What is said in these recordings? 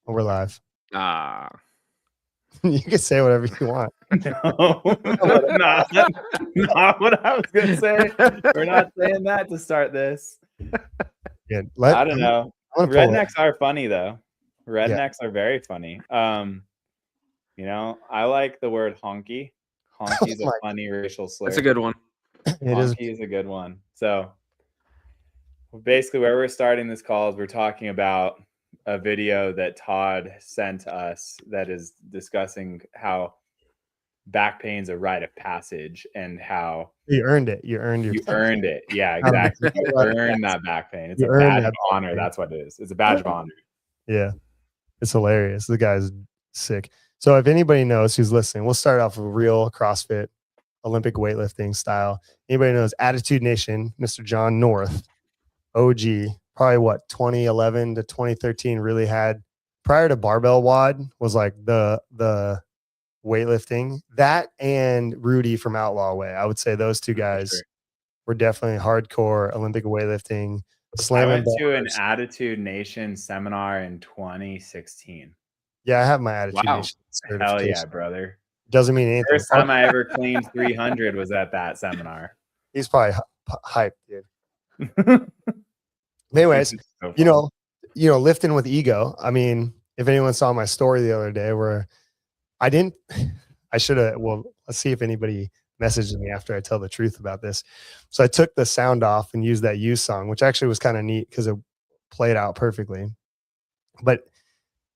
We're live. Ah. You can say whatever you want. No, not what I was gonna say. We're not saying that to start this. Yeah, I don't know. I'm gonna pull Rednecks are funny though. Rednecks are very funny. You know, I like the word honky. Honky is a funny racial slur. That's a good one. Honky is a good one. So basically where we're starting this call is we're talking about a video that Todd sent us that is discussing how back pain's a rite of passage and how you earned it. You earned your. You earned it. Yeah, exactly. You earned that back pain. It's a badge of honor. That's what it is. It's a badge of honor. Yeah, it's hilarious. The guy's sick. So if anybody knows who's listening, we'll start off with real CrossFit, Olympic weightlifting style. Anybody knows Attitude Nation, Mr. John North, OG, probably what 2011 to 2013 really had prior to barbell WOD was like the weightlifting. That and Rudy from Outlaw Way. I would say those two guys were definitely hardcore Olympic weightlifting. I went to an Attitude Nation seminar in 2016. Yeah, I have my Attitude Nation certification. Hell yeah, brother. Doesn't mean anything. First time I ever cleaned 300 was at that seminar. He's probably hyped, dude. Anyways, so you know, lifting with ego. I mean, if anyone saw my story the other day where I should have, well, let's see if anybody messaged me after I tell the truth about this. So I took the sound off and used that "You" song, which actually was kind of neat because it played out perfectly. But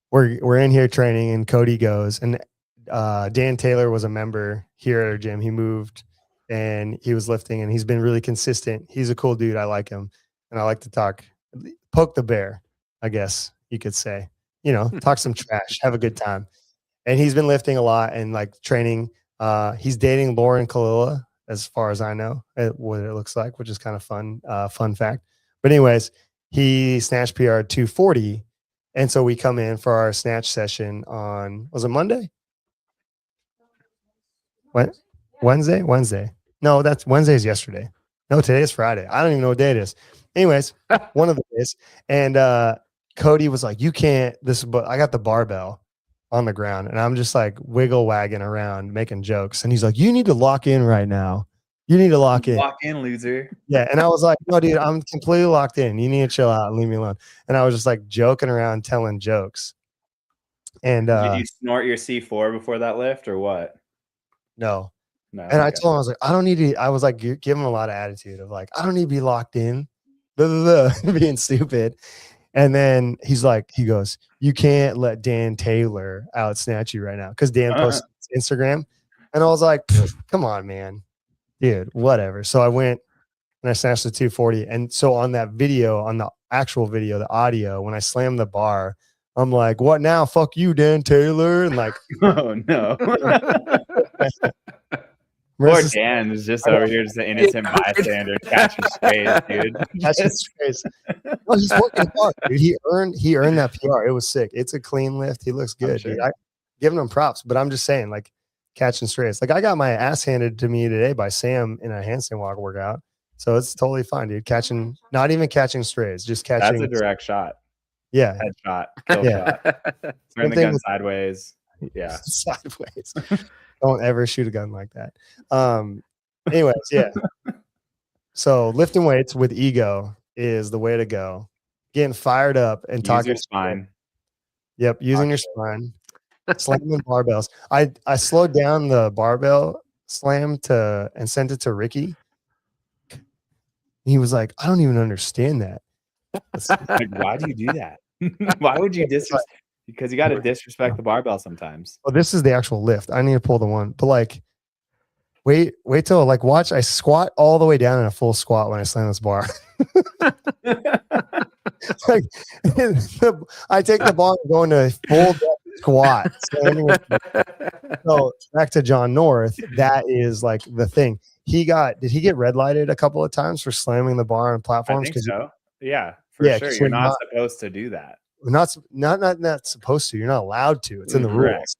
we're in here training and Cody goes, and Dan Taylor was a member here at our gym. He moved and he was lifting and he's been really consistent. He's a cool dude. I like him. And I like to poke the bear, I guess you could say, talk some trash, have a good time. And he's been lifting a lot and like training. He's dating Lauren Kalila, as far as I know, what it looks like, which is kind of fun fact. But anyways, he snatched PR 240. And so we come in for our snatch session on, was it Monday? What? Wednesday. No, Wednesday's yesterday. No, today is Friday. I don't even know what day it is. Anyways, one of the days. And Cody was like, you can't, but I got the barbell on the ground and I'm just like wiggle wagging around making jokes. And he's like, you need to lock in right now. You need to lock in. Lock in, loser. Yeah. And I was like, no, dude, I'm completely locked in. You need to chill out and leave me alone. And I was just like joking around, telling jokes. And did you snort your C4 before that lift or what? No. And I told him, I was like, I don't need to, I was like, give him a lot of attitude of like, I don't need to be locked in, being stupid. And then he goes, you can't let Dan Taylor out snatch you right now. Cause Dan posted Instagram. And I was like, come on, man, dude, whatever. So I went and I snatched the 240. And so on that video, on the actual video, the audio, when I slammed the bar, I'm like, what now? Fuck you, Dan Taylor. And like, oh no. Poor Dan is just over here, just an innocent bystander, catching strays, dude. Catching strays. Well, he's working hard, dude. He earned that PR. It was sick. It's a clean lift. He looks good, dude. I giving him props, but I'm just saying, like, catching strays. Like, I got my ass handed to me today by Sam in a handstand walk workout, so it's totally fine, dude. Not even catching strays, just catching. That's a direct shot. Yeah, headshot, kill shot. Turn the gun sideways. Yeah, sideways. Don't ever shoot a gun like that. Anyways, yeah. So lifting weights with ego is the way to go. Getting fired up and talking. Use your spine. Yep, using your spine. Slamming barbells. I slowed down the barbell slam and sent it to Ricky. He was like, I don't even understand that. Like, why do you do that? Why would you disrespect? Because you got to disrespect the barbell sometimes. Well, this is the actual lift. I need to pull the one, but like, wait till like watch. I squat all the way down in a full squat when I slam this bar. Like, I take the bar and go into a full squat. So back to John North. That is like the thing. Did he get red lighted a couple of times for slamming the bar on platforms? I think so. Yeah, for sure. You're not supposed to do that. Not supposed to. You're not allowed to. It's in the rules.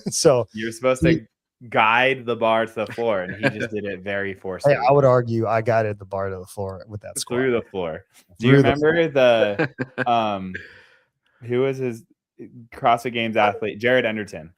So you're supposed to guide the bar to the floor, and he just did it very forcefully. I would argue I guided the bar to the floor with that squat. Through the floor. Do you remember the who was his CrossFit Games athlete, Jared Enderton.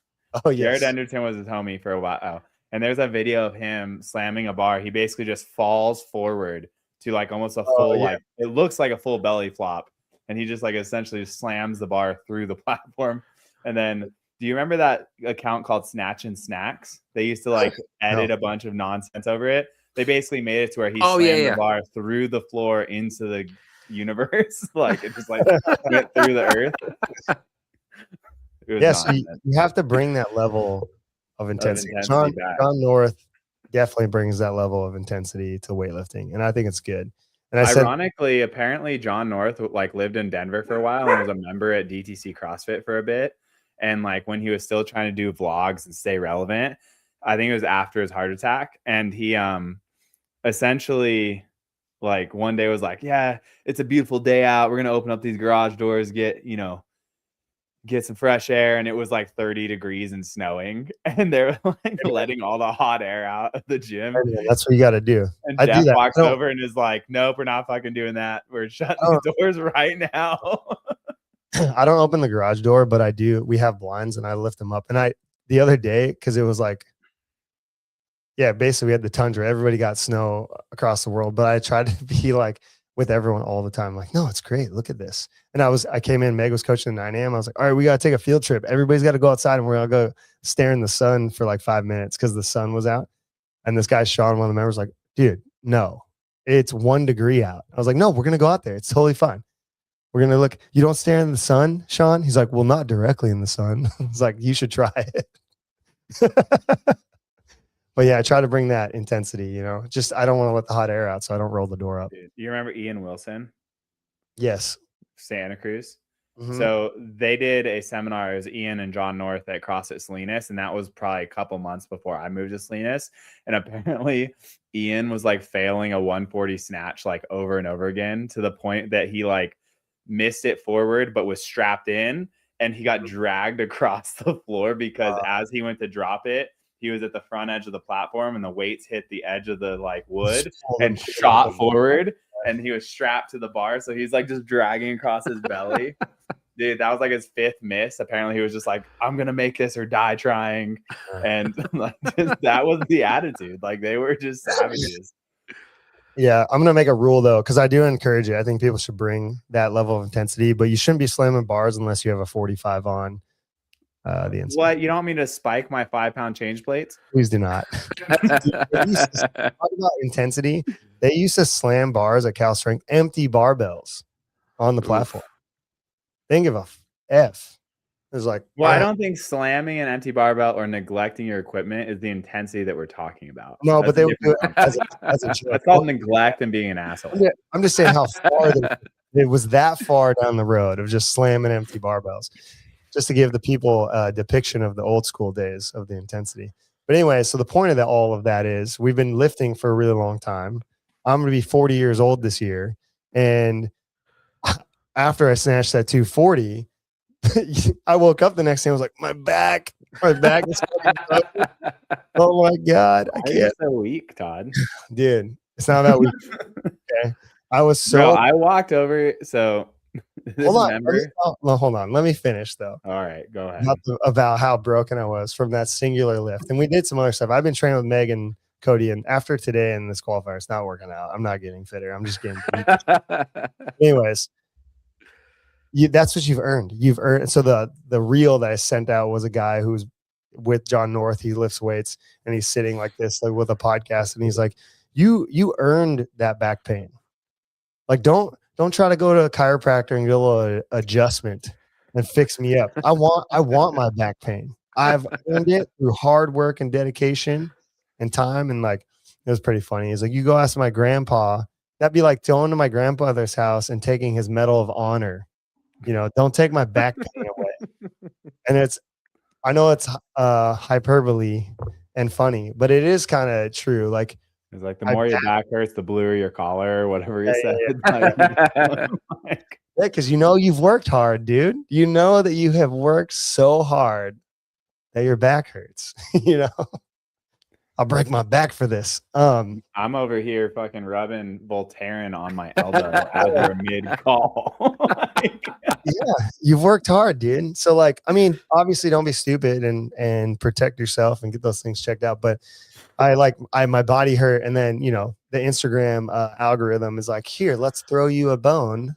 Oh, yes. Jared Enderton was his homie for a while. And there's a video of him slamming a bar. He basically just falls forward to like almost a full, like it looks like a full belly flop. And he just like essentially slams the bar through the platform. And then do you remember that account called Snatch and Snacks? They used to like edit a bunch of nonsense over it. They basically made it to where he slammed the bar through the floor into the universe. Like it just like went through the earth. Yes, so you have to bring that level of intensity. John North definitely brings that level of intensity to weightlifting, and I think it's good. And ironically, apparently John North like lived in Denver for a while and was a member at DTC CrossFit for a bit. And like when he was still trying to do vlogs and stay relevant, I think it was after his heart attack, and he essentially like one day was like, yeah, it's a beautiful day out. We're gonna open up these garage doors, get some fresh air, and it was like 30 degrees and snowing, and they're like letting all the hot air out of the gym. That's what you got to do. And Jeff walks over and is like, nope, we're not fucking doing that. We're shutting these doors right now. I don't open the garage door, but I do. We have blinds and I lift them up. And the other day, because it was like, basically we had the tundra. Everybody got snow across the world, but I tried to be like with everyone all the time. Like, no, it's great. Look at this. And I came in, Meg was coaching at 9 a.m. I was like, all right, we got to take a field trip. Everybody's got to go outside and we're going to go stare in the sun for like 5 minutes because the sun was out. And this guy, Sean, one of the members, like, dude, no, it's 1 degree out. I was like, no, we're going to go out there. It's totally fine. We're going to look. You don't stare in the sun, Sean? He's like, well, not directly in the sun. It's like, you should try it. But yeah, I try to bring that intensity, just I don't want to let the hot air out, so I don't roll the door up. Dude, you remember Ian Wilson? Yes. Santa Cruz. Mm-hmm. So they did a seminar. It was Ian and John North at CrossFit Salinas, and that was probably a couple months before I moved to Salinas. And apparently Ian was like failing a 140 snatch like over and over again to the point that he like missed it forward but was strapped in, and he got dragged across the floor because as he went to drop it, he was at the front edge of the platform and the weights hit the edge of the like wood and shot forward, and he was strapped to the bar. So he's like just dragging across his belly. Dude, that was like his 5th miss. Apparently he was just like, I'm going to make this or die trying. And like that was the attitude. Like they were just savages. Yeah, I'm going to make a rule though, because I do encourage it. I think people should bring that level of intensity, but you shouldn't be slamming bars unless you have a 45 on. The inside. What, you don't want me to spike my 5-pound change plates? Please do not. Talk about intensity. They used to slam bars at Cal Strength, empty barbells on the platform. They didn't give a F. It was like, well, I don't think slamming an empty barbell or neglecting your equipment is the intensity that we're talking about. No, but they would do it as a joke. That's called neglect and being an asshole. I'm just saying how far it was that far down the road of just slamming empty barbells. Just to give the people a depiction of the old school days of the intensity. But anyway, so the point of all of that is we've been lifting for a really long time. I'm going to be 40 years old this year. And after I snatched that 240, I woke up the next day. I was like, my back is broken. Oh my God. I can't. So weak, Todd. Dude, it's not that weak. Okay. I was so. Bro, I walked over. So. Hold on. Let me finish though. All right, go ahead. About how broken I was from that singular lift. And we did some other stuff. I've been training with Meg and Cody, and after today and this qualifier, it's not working out. I'm not getting fitter. I'm just getting anyways. That's what you've earned. You've earned. So the reel that I sent out was a guy who's with John North. He lifts weights and he's sitting like this, like with a podcast, and he's like, you earned that back pain. Like don't try to go to a chiropractor and get a little adjustment and fix me up. I want my back pain. I've earned it through hard work and dedication and time. And like, it was pretty funny. He's like, you go ask my grandpa. That'd be like going to my grandfather's house and taking his Medal of Honor. Don't take my back pain away. And I know it's hyperbole and funny, but it is kind of true. Like, it's like the more your back hurts, the bluer your collar, or whatever you said. Yeah, because you've worked hard, dude. You know that you have worked so hard that your back hurts. I'll break my back for this. I'm over here fucking rubbing Voltaren on my elbow as we're mid-call. Yeah, you've worked hard, dude. So like, I mean, obviously don't be stupid and protect yourself and get those things checked out. But my body hurt. And then, the Instagram algorithm is like, here, let's throw you a bone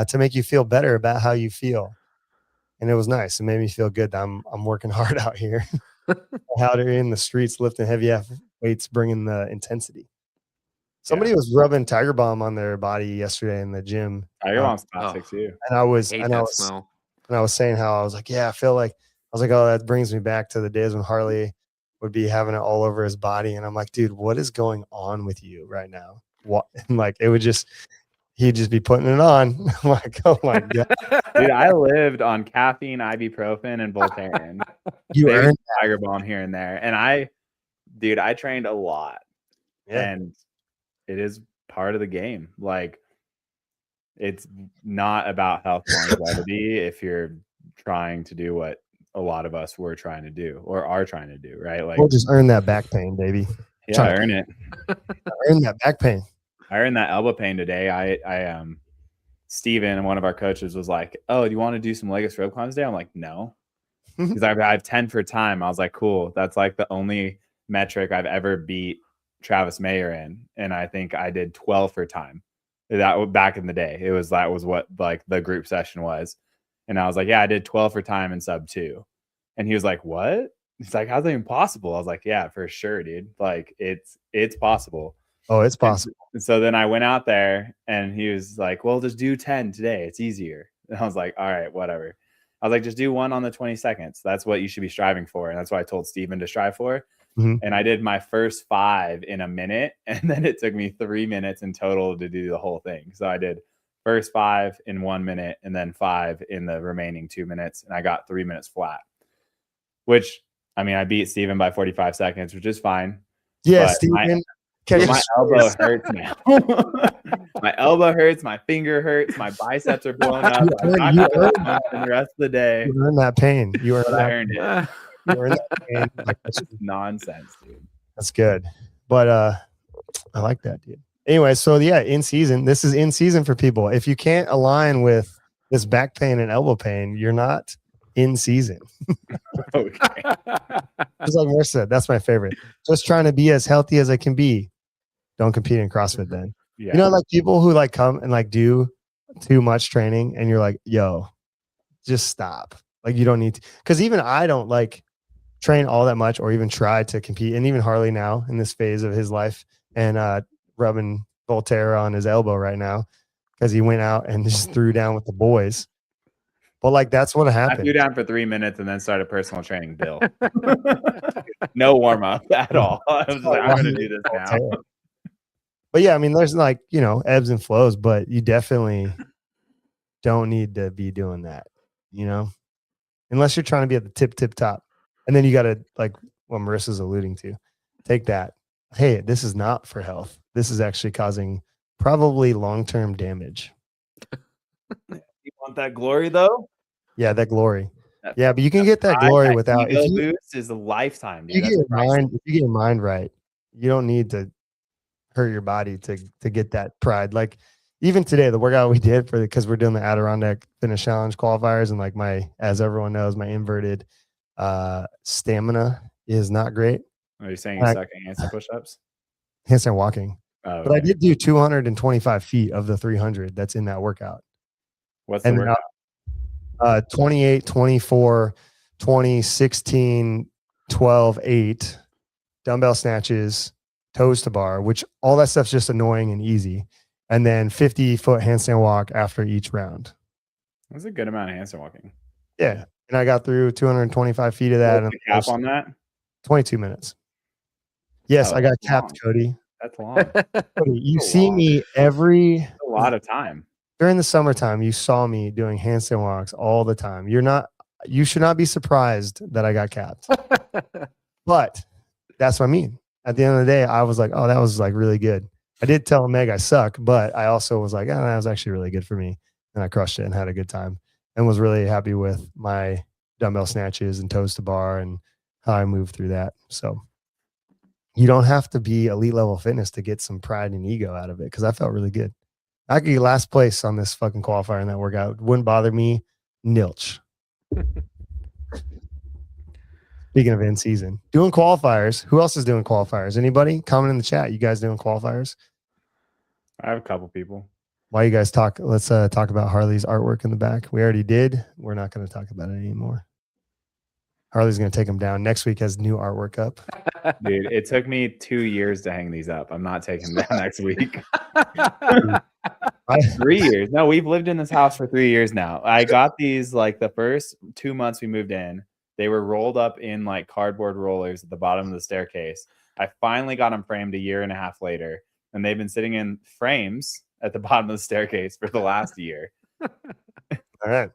to make you feel better about how you feel. And it was nice. It made me feel good. I'm working hard out here. Out here in the streets, lifting heavy weights, bringing the intensity. Somebody was rubbing Tiger Balm on their body yesterday in the gym. Tiger Balm's classic too. And I was saying how I was like, yeah, I was like, oh, that brings me back to the days when Harley would be having it all over his body. And I'm like, dude, what is going on with you right now? What? And like, he'd just be putting it on. I'm like, oh my God. Dude, I lived on caffeine, ibuprofen, and Voltaren. You earned Tiger Balm here and there. And I trained a lot. Yeah. And it is part of the game. Like, it's not about health longevity if you're trying to do what a lot of us were trying to do or are trying to do, right? Like, we'll just earn that back pain, baby. Yeah, I earn it. Earn that back pain. I earned that elbow pain today. I Steven, one of our coaches, was like, oh, do you want to do some Legos rope climbs today? I'm like, no. Because I have 10 for time. I was like, cool. That's like the only metric I've ever beat Travis Mayer in. And I think I did 12 for time. That back in the day. That was what like the group session was. And I was like, yeah, I did 12 for time in sub 2. And he was like, what? He's like, how's that even possible? I was like, yeah, for sure, dude. Like it's possible. Oh, it's possible. And so then I went out there and he was like, well, just do 10 today. It's easier. And I was like, all right, whatever. I was like, just do 1 on the 20 seconds. That's what you should be striving for. And that's what I told Steven to strive for. Mm-hmm. And I did my first 5 in a minute. And then it took me 3 minutes in total to do the whole thing. So I did first 5 in 1 minute and then 5 in the remaining 2 minutes. And I got 3 minutes flat, which, I mean, I beat Steven by 45 seconds, which is fine. Yeah, Steven. My elbow hurts now. My elbow hurts. My finger hurts. My biceps are blowing up. I'm not going to the rest of the day. You earned that pain. You earned I earned it. You earned that pain. Like, that's nonsense, dude. That's good. But I like that, dude. Anyway, so yeah, in season. This is in season for people. If you can't align with this back pain and elbow pain, you're not in season. Okay. Just like Marissa said, that's my favorite. Just trying to be as healthy as I can be. Don't compete in CrossFit then. Yeah. You know, like people who like come and like do too much training and you're like, yo, just stop. Like you don't need to. Because even I don't like train all that much or even try to compete. And even Harley now in this phase of his life and rubbing Voltaire on his elbow right now because he went out and just threw down with the boys. But like that's what happened. I threw down for 3 minutes and then started personal training Bill. No warm up at all. I was like, I'm going to do this now. But yeah, I mean, there's like, ebbs and flows, but you definitely don't need to be doing that, unless you're trying to be at the tip top. And then you got to, like what Marissa's alluding to, take that. Hey, this is not for health. This is actually causing probably long-term damage. You want that glory though? Yeah, that glory. Yeah, but you can get that glory without. If you boost is a lifetime. Dude. If you get your mind right, you don't need to hurt your body to get that pride. Like even today, the workout we did because we're doing the Adirondack Fitness Challenge qualifiers, and like as everyone knows, my inverted stamina is not great. Are you saying you suck at handstand push-ups? Handstand walking. Oh, okay. But I did do 225 feet of the 300 that's in that workout. What's the workout? 28, 24, 20, 16, 12, 8, dumbbell snatches, toes to bar, which all that stuff's just annoying and easy. And then 50-foot handstand walk after each round. That's a good amount of handstand walking. Yeah. And I got through 225 feet of that. What's the cap on that? 22 minutes. Yes, I got capped, long. Cody. That's long. Cody, you see me every a lot of time. During the summertime, you saw me doing handstand walks all the time. You should not be surprised that I got capped. But that's what I mean. At the end of the day, I was like, oh, that was like really good. I did tell Meg I suck, but I also was like, oh, that was actually really good for me. And I crushed it and had a good time and was really happy with my dumbbell snatches and toes to bar and how I moved through that. So you don't have to be elite level fitness to get some pride and ego out of it. Cause I felt really good. I could get last place on this fucking qualifier in that workout. Wouldn't bother me. Nilch. Speaking of in season, doing qualifiers. Who else is doing qualifiers? Anybody? Comment in the chat. You guys doing qualifiers? I have a couple people. While you guys talk, let's talk about Harley's artwork in the back. We already did. We're not going to talk about it anymore. Harley's going to take them down. Next week has new artwork up. Dude, it took me 2 years to hang these up. I'm not taking them down next week. 3 years. No, we've lived in this house for 3 years now. I got these like the first 2 months we moved in. They were rolled up in like cardboard rollers at the bottom of the staircase. I finally got them framed a year and a half later, and they've been sitting in frames at the bottom of the staircase for the last year. All right.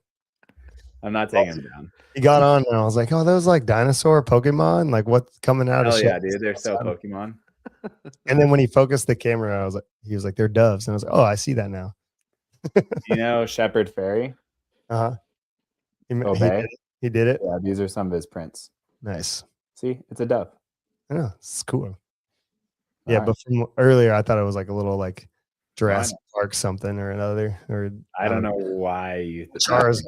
I'm not taking them down. He got on and I was like, oh, those like dinosaur Pokemon? Like what's coming out of Hell shit? yeah, dude. They're so Pokemon. And then when he focused the camera, he was like, they're doves. And I was like, oh, I see that now. You know Shepherd Fairy? Uh-huh. Obey? He did it. Yeah, these are some of his prints. Nice. See, it's a dove. Yeah, it's cool. Yeah, All but from earlier, I thought it was like a little like Jurassic Park something or another. Or I don't know why you think Charizard.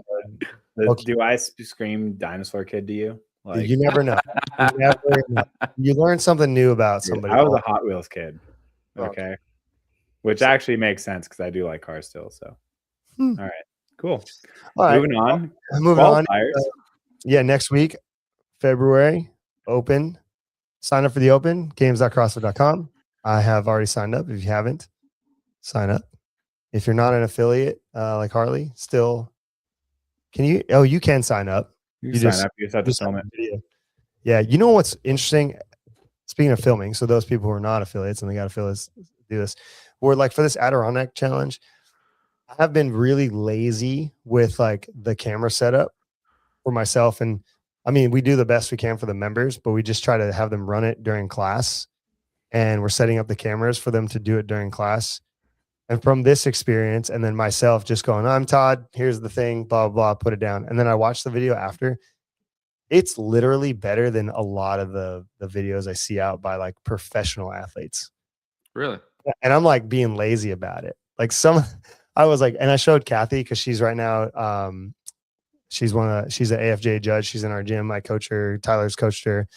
Okay. Do I scream dinosaur kid to you? Like, You never know. You never know. You learn something new about somebody. I was a Hot Wheels kid. Oh. Okay. Which actually makes sense because I do like cars still. So, all right, cool. All right. Moving on. Moving on. Qualifiers. Yeah, next week, February, open. Sign up for the open, games.crossfit.com. I have already signed up. If you haven't, sign up. If you're not an affiliate like Harley, still, can you? Oh, you can sign up. You sign up. You just have to film it. Video. Yeah, you know what's interesting? Speaking of filming, so those people who are not affiliates and they got affiliates do this. Or like for this Adirondack challenge, I have been really lazy with like the camera setup for myself. And I mean, we do the best we can for the members, but we just try to have them run it during class. And we're setting up the cameras for them to do it during class. And from this experience, and then myself just going, I'm Todd, here's the thing, blah, blah, blah, put it down. And then I watch the video after. It's literally better than a lot of the videos I see out by like professional athletes. Really? And I'm like being lazy about it. Like I was like, and I showed Kathy because she's right now, she's an AFJ judge. She's in our gym. I coach her. Tyler's coached her.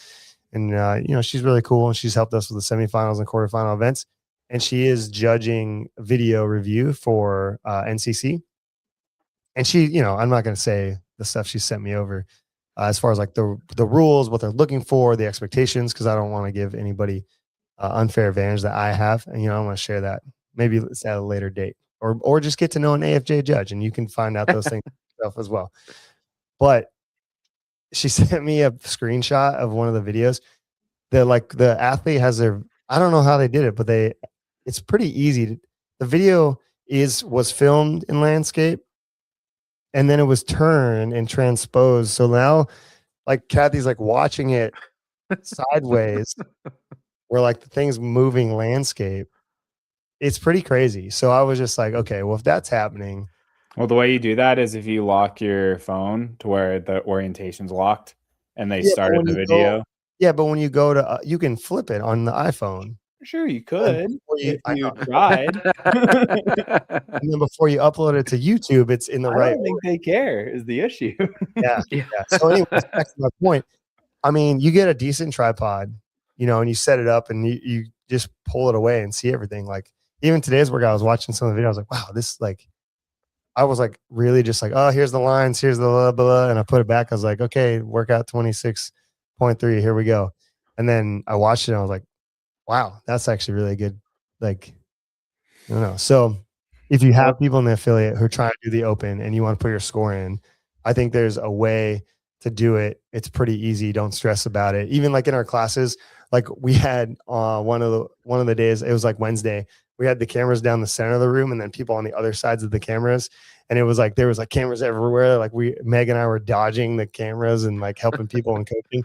And, you know, she's really cool. And she's helped us with the semifinals and quarterfinal events. And she is judging video review for NCC. And she, you know, I'm not going to say the stuff she sent me over as far as like the rules, what they're looking for, the expectations, because I don't want to give anybody unfair advantage that I have. And, you know, I want to share that. Maybe it's at a later date or just get to know an AFJ judge and you can find out those things yourself as well. But she sent me a screenshot of one of the videos that like the athlete has I don't know how they did it, but it's pretty easy. The video was filmed in landscape and then it was turned and transposed. So now like Kathy's like watching it sideways where like the thing's moving landscape. It's pretty crazy. So I was just like, okay, well, if that's happening. Well, the way you do that is if you lock your phone to where the orientation's locked and they started the video. But when you go to, you can flip it on the iPhone. Sure, you could. You tried. And then before you upload it to YouTube, it's in the right. I don't think they care is the issue. Yeah. So anyways, back to my point. I mean, you get a decent tripod, you know, and you set it up and you just pull it away and see everything. Like even today's workout, I was watching some of the videos. I was like, wow, this like, I was like really just like, oh, here's the lines, here's the blah, blah, and I put it back. I was like, okay, workout 26.3, here we go. And then I watched it and I was like, wow, that's actually really good. Like, I don't know. So if you have people in the affiliate who are trying to do the open and you want to put your score in, I think there's a way to do it. It's pretty easy. Don't stress about it. Even like in our classes, like we had one of the days, it was like Wednesday, we had the cameras down the center of the room and then people on the other sides of the cameras. And it was like, there was like cameras everywhere. Like Meg and I were dodging the cameras and like helping people and coaching.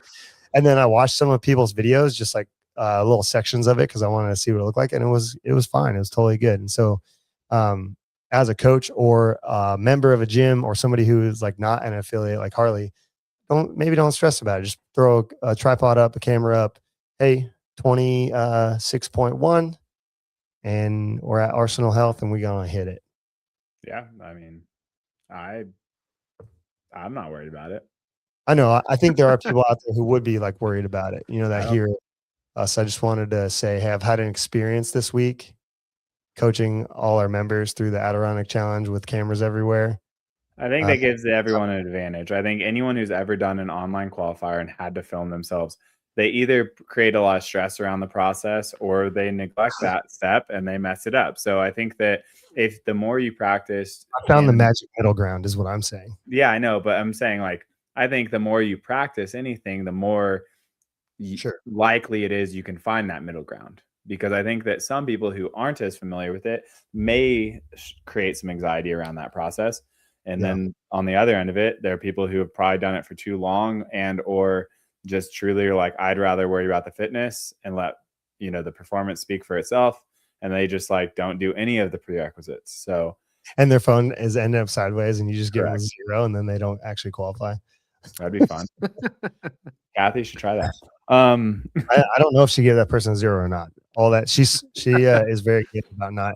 And then I watched some of people's videos, just like little sections of it, because I wanted to see what it looked like. And it was fine. It was totally good. And so as a coach or a member of a gym or somebody who is like not an affiliate like Harley, don't stress about it. Just throw a tripod up, a camera up. Hey, 26.1, and we're at Arsenal Health, and we're gonna hit it. Yeah, I mean, I'm not worried about it. I know. I think there are people out there who would be like worried about it. You know, that Oh. hear us. I just wanted to say, hey, I've had an experience this week coaching all our members through the Adirondack Challenge with cameras everywhere. I think that gives everyone an advantage. I think anyone who's ever done an online qualifier and had to film themselves, they either create a lot of stress around the process or they neglect that step and they mess it up. So I think that if the more you practice, I found the magic middle ground is what I'm saying. Yeah, I know, but I'm saying, like, I think the more you practice anything, the more likely it is you can find that middle ground. Because I think that some people who aren't as familiar with it may create some anxiety around that process. And then on the other end of it, there are people who have probably done it for too long and or just truly are like, I'd rather worry about the fitness and let, you know, the performance speak for itself. And they just like don't do any of the prerequisites. So and their phone is ended up sideways and you just give them a 0 and then they don't actually qualify. That'd be fun. Kathy should try that. I don't know if she gave that person a 0 or not. All that she is very good about not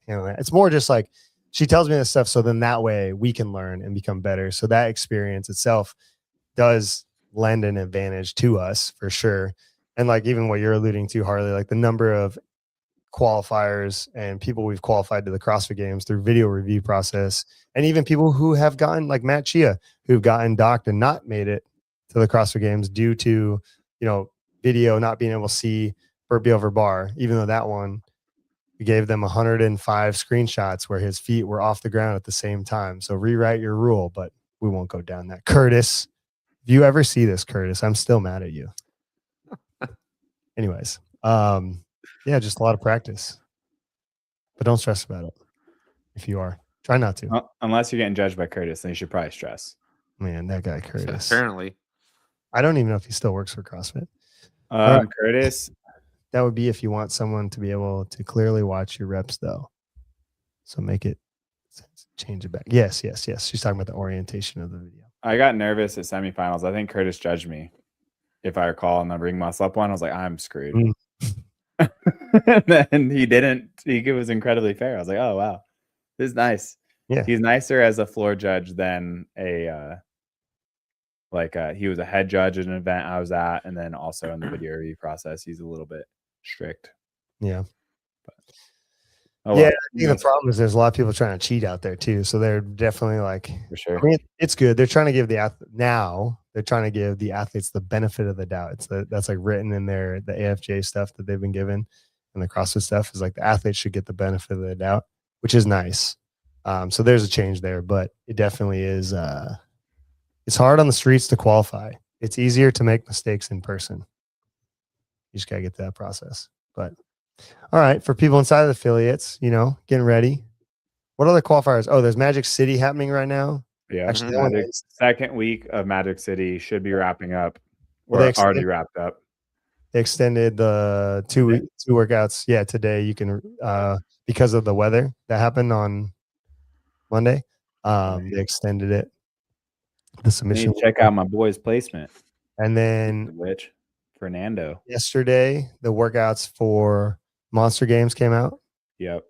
handling that. It's more just like she tells me this stuff so then that way we can learn and become better. So that experience itself does lend an advantage to us for sure. And like even what you're alluding to, Harley, like the number of qualifiers and people we've qualified to the CrossFit Games through video review process, and even people who have gotten like Matt Chia, who've gotten docked and not made it to the CrossFit Games due to, you know, video not being able to see burpee over bar, even though that one we gave them 105 screenshots where his feet were off the ground at the same time. So rewrite your rule, but we won't go down that. Curtis, if you ever see this, Curtis, I'm still mad at you. Anyways, yeah, just a lot of practice, but don't stress about it. If you are, try not to. Unless you're getting judged by Curtis, then you should probably stress. Man, that guy Curtis. Apparently, I don't even know if he still works for CrossFit. Curtis, that would be if you want someone to be able to clearly watch your reps, though. So make it change it back. Yes. She's talking about the orientation of the video. I got nervous at semifinals. I think Curtis judged me, if I recall, on the ring muscle up one. I was like, I'm screwed. And he didn't. He was incredibly fair. I was like, oh wow, this is nice. Yeah, he's nicer as a floor judge than a he was a head judge at an event I was at, and then also in the video review process, he's a little bit strict. Yeah. But, yeah, I think the problem is there's a lot of people trying to cheat out there too. So they're definitely like, for sure. I mean, it's good. They're trying to give they're trying to give the athletes the benefit of the doubt. That's like written in there, the AFJ stuff that they've been given, and the CrossFit stuff is like the athletes should get the benefit of the doubt, which is nice. So there's a change there, but it definitely is. It's hard on the streets to qualify. It's easier to make mistakes in person. You just gotta get to that process. But all right, for people inside of the affiliates, you know, getting ready. What other qualifiers? Oh, there's Magic City happening right now. Yeah, actually, second week of Magic City should be wrapping up, or already wrapped up. They extended the two workouts. Yeah, today you can because of the weather that happened on Monday. They extended it. The submission. Check out my boy's placement. And then which Fernando. Yesterday, the workouts for Monster Games came out. Yep.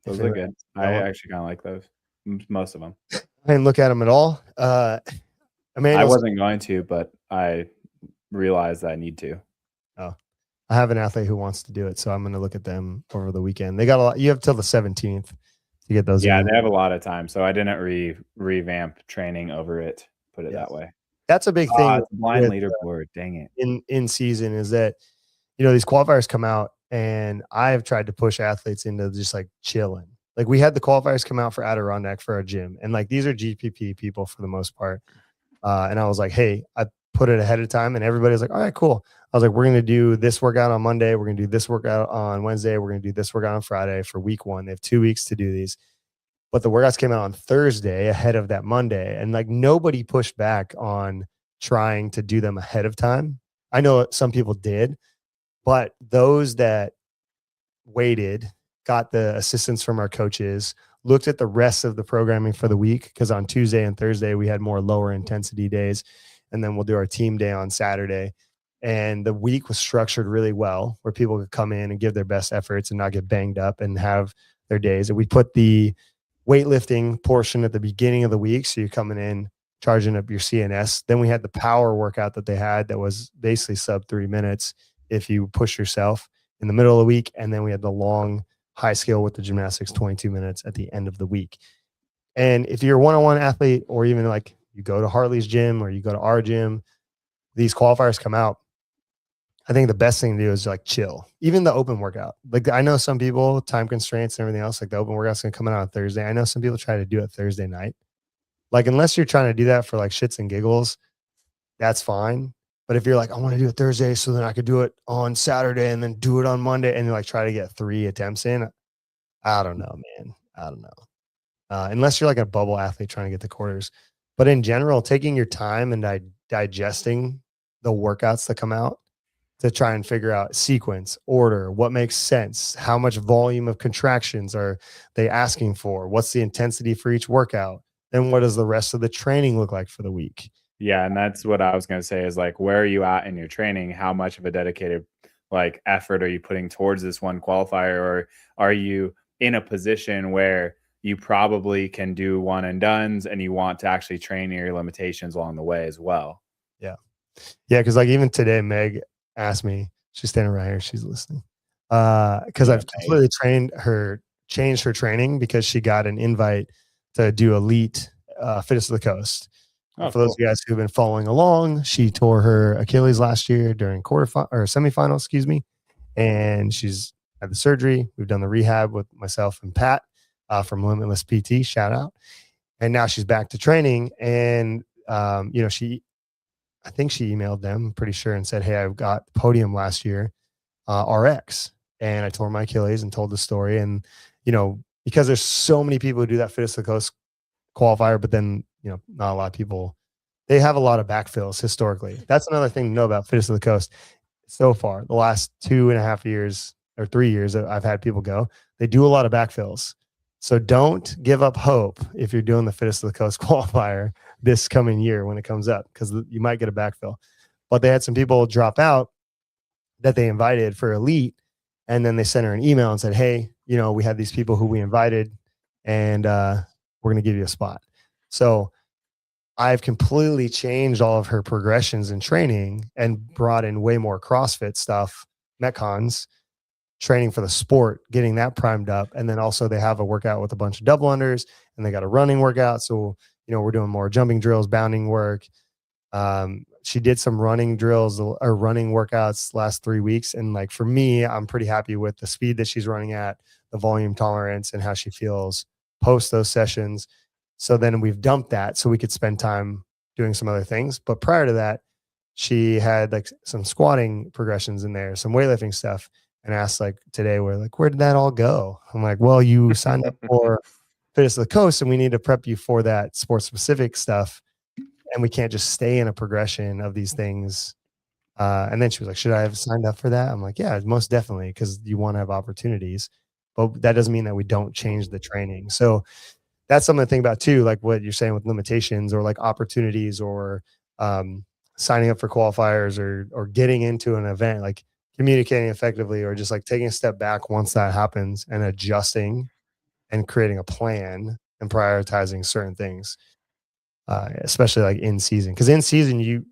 Those are good. I actually kind of like those. Most of them. I didn't look at them at all. I wasn't going to, but I realized I need to. Oh, I have an athlete who wants to do it, so I'm going to look at them over the weekend. They got a lot. You have till the 17th to get those. Yeah, they have a lot of time, so I didn't revamp training over it. Put it that way. That's a big thing. It's a blind leaderboard. Dang it. In season is that, you know, these qualifiers come out, and I have tried to push athletes into just like chilling. Like we had the qualifiers come out for Adirondack for our gym, and like these are GPP people for the most part. And I was like, hey, I put it ahead of time, and everybody was like, all right, cool. I was like, we're going to do this workout on Monday. We're going to do this workout on Wednesday. We're going to do this workout on Friday for week 1. They have 2 weeks to do these. But the workouts came out on Thursday ahead of that Monday. And like nobody pushed back on trying to do them ahead of time. I know some people did, but those that waited, got the assistance from our coaches, looked at the rest of the programming for the week. Cause on Tuesday and Thursday, we had more lower intensity days. And then we'll do our team day on Saturday. and the week was structured really well where people could come in and give their best efforts and not get banged up and have their days. And we put the weightlifting portion at the beginning of the week. So you're coming in, charging up your CNS. Then we had the power workout that they had that was basically sub 3 minutes if you push yourself in the middle of the week. And then we had the long high skill with the gymnastics, 22 minutes at the end of the week. And if you're a one-on-one athlete, or even like you go to Hartley's gym or you go to our gym, these qualifiers come out. I think the best thing to do is like chill. Even the open workout. Like I know some people, time constraints and everything else, like the open workout's gonna come out on Thursday. I know some people try to do it Thursday night. Like unless you're trying to do that for like shits and giggles, that's fine. But if you're like, I want to do it Thursday so then I could do it on Saturday and then do it on Monday and like try to get 3 attempts in, I don't know, man. I don't know. Unless you're like a bubble athlete trying to get the quarters. But in general, taking your time and digesting the workouts that come out to try and figure out sequence, order, what makes sense, how much volume of contractions are they asking for, what's the intensity for each workout, then what does the rest of the training look like for the week? Yeah, and that's what I was going to say is like, where are you at in your training? How much of a dedicated like effort are you putting towards this one qualifier, or are you in a position where you probably can do one and dones and you want to actually train your limitations along the way as well? Yeah. Because like even today, Meg asked me, she's standing right here, she's listening. Because I've completely changed her training because she got an invite to do elite Fitness of the Coast. For those of you guys who've been following along, she tore her Achilles last year during semifinal, excuse me. And she's had the surgery. We've done the rehab with myself and Pat from Limitless PT, shout out. And now she's back to training. And, I think she emailed them, I'm pretty sure, and said, hey, I've got podium last year, RX. And I tore my Achilles and told the story. And, because there's so many people who do that Fitness of the Coast qualifier, but then, not a lot of people, they have a lot of backfills historically. That's another thing to know about Fitness of the Coast. So far, the last 2.5 years or 3 years that I've had people go, they do a lot of backfills. So don't give up hope if you're doing the Fitness of the Coast qualifier this coming year when it comes up, because you might get a backfill. But they had some people drop out that they invited for elite, and then they sent her an email and said, hey, we had these people who we invited, and we're going to give you a spot. So I've completely changed all of her progressions in training and brought in way more CrossFit stuff, Metcons, training for the sport, getting that primed up. And then also they have a workout with a bunch of double unders, and they got a running workout. So, we're doing more jumping drills, bounding work. She did some running drills or running workouts last 3 weeks. And like, for me, I'm pretty happy with the speed that she's running at, the volume tolerance, and how she feels post those sessions. So then we've dumped that so we could spend time doing some other things. But prior to that, she had like some squatting progressions in there, some weightlifting stuff, and asked like today, we're like, where did that all go? I'm like, well, you signed up for Fitness of the Coast and we need to prep you for that sports specific stuff. And we can't just stay in a progression of these things. And then she was like, should I have signed up for that? I'm like, yeah, most definitely. Cause you want to have opportunities, but that doesn't mean that we don't change the training. So that's something to think about too, like what you're saying with limitations or like opportunities or signing up for qualifiers or getting into an event, like communicating effectively or just like taking a step back once that happens and adjusting and creating a plan and prioritizing certain things, especially like in season. Because in season,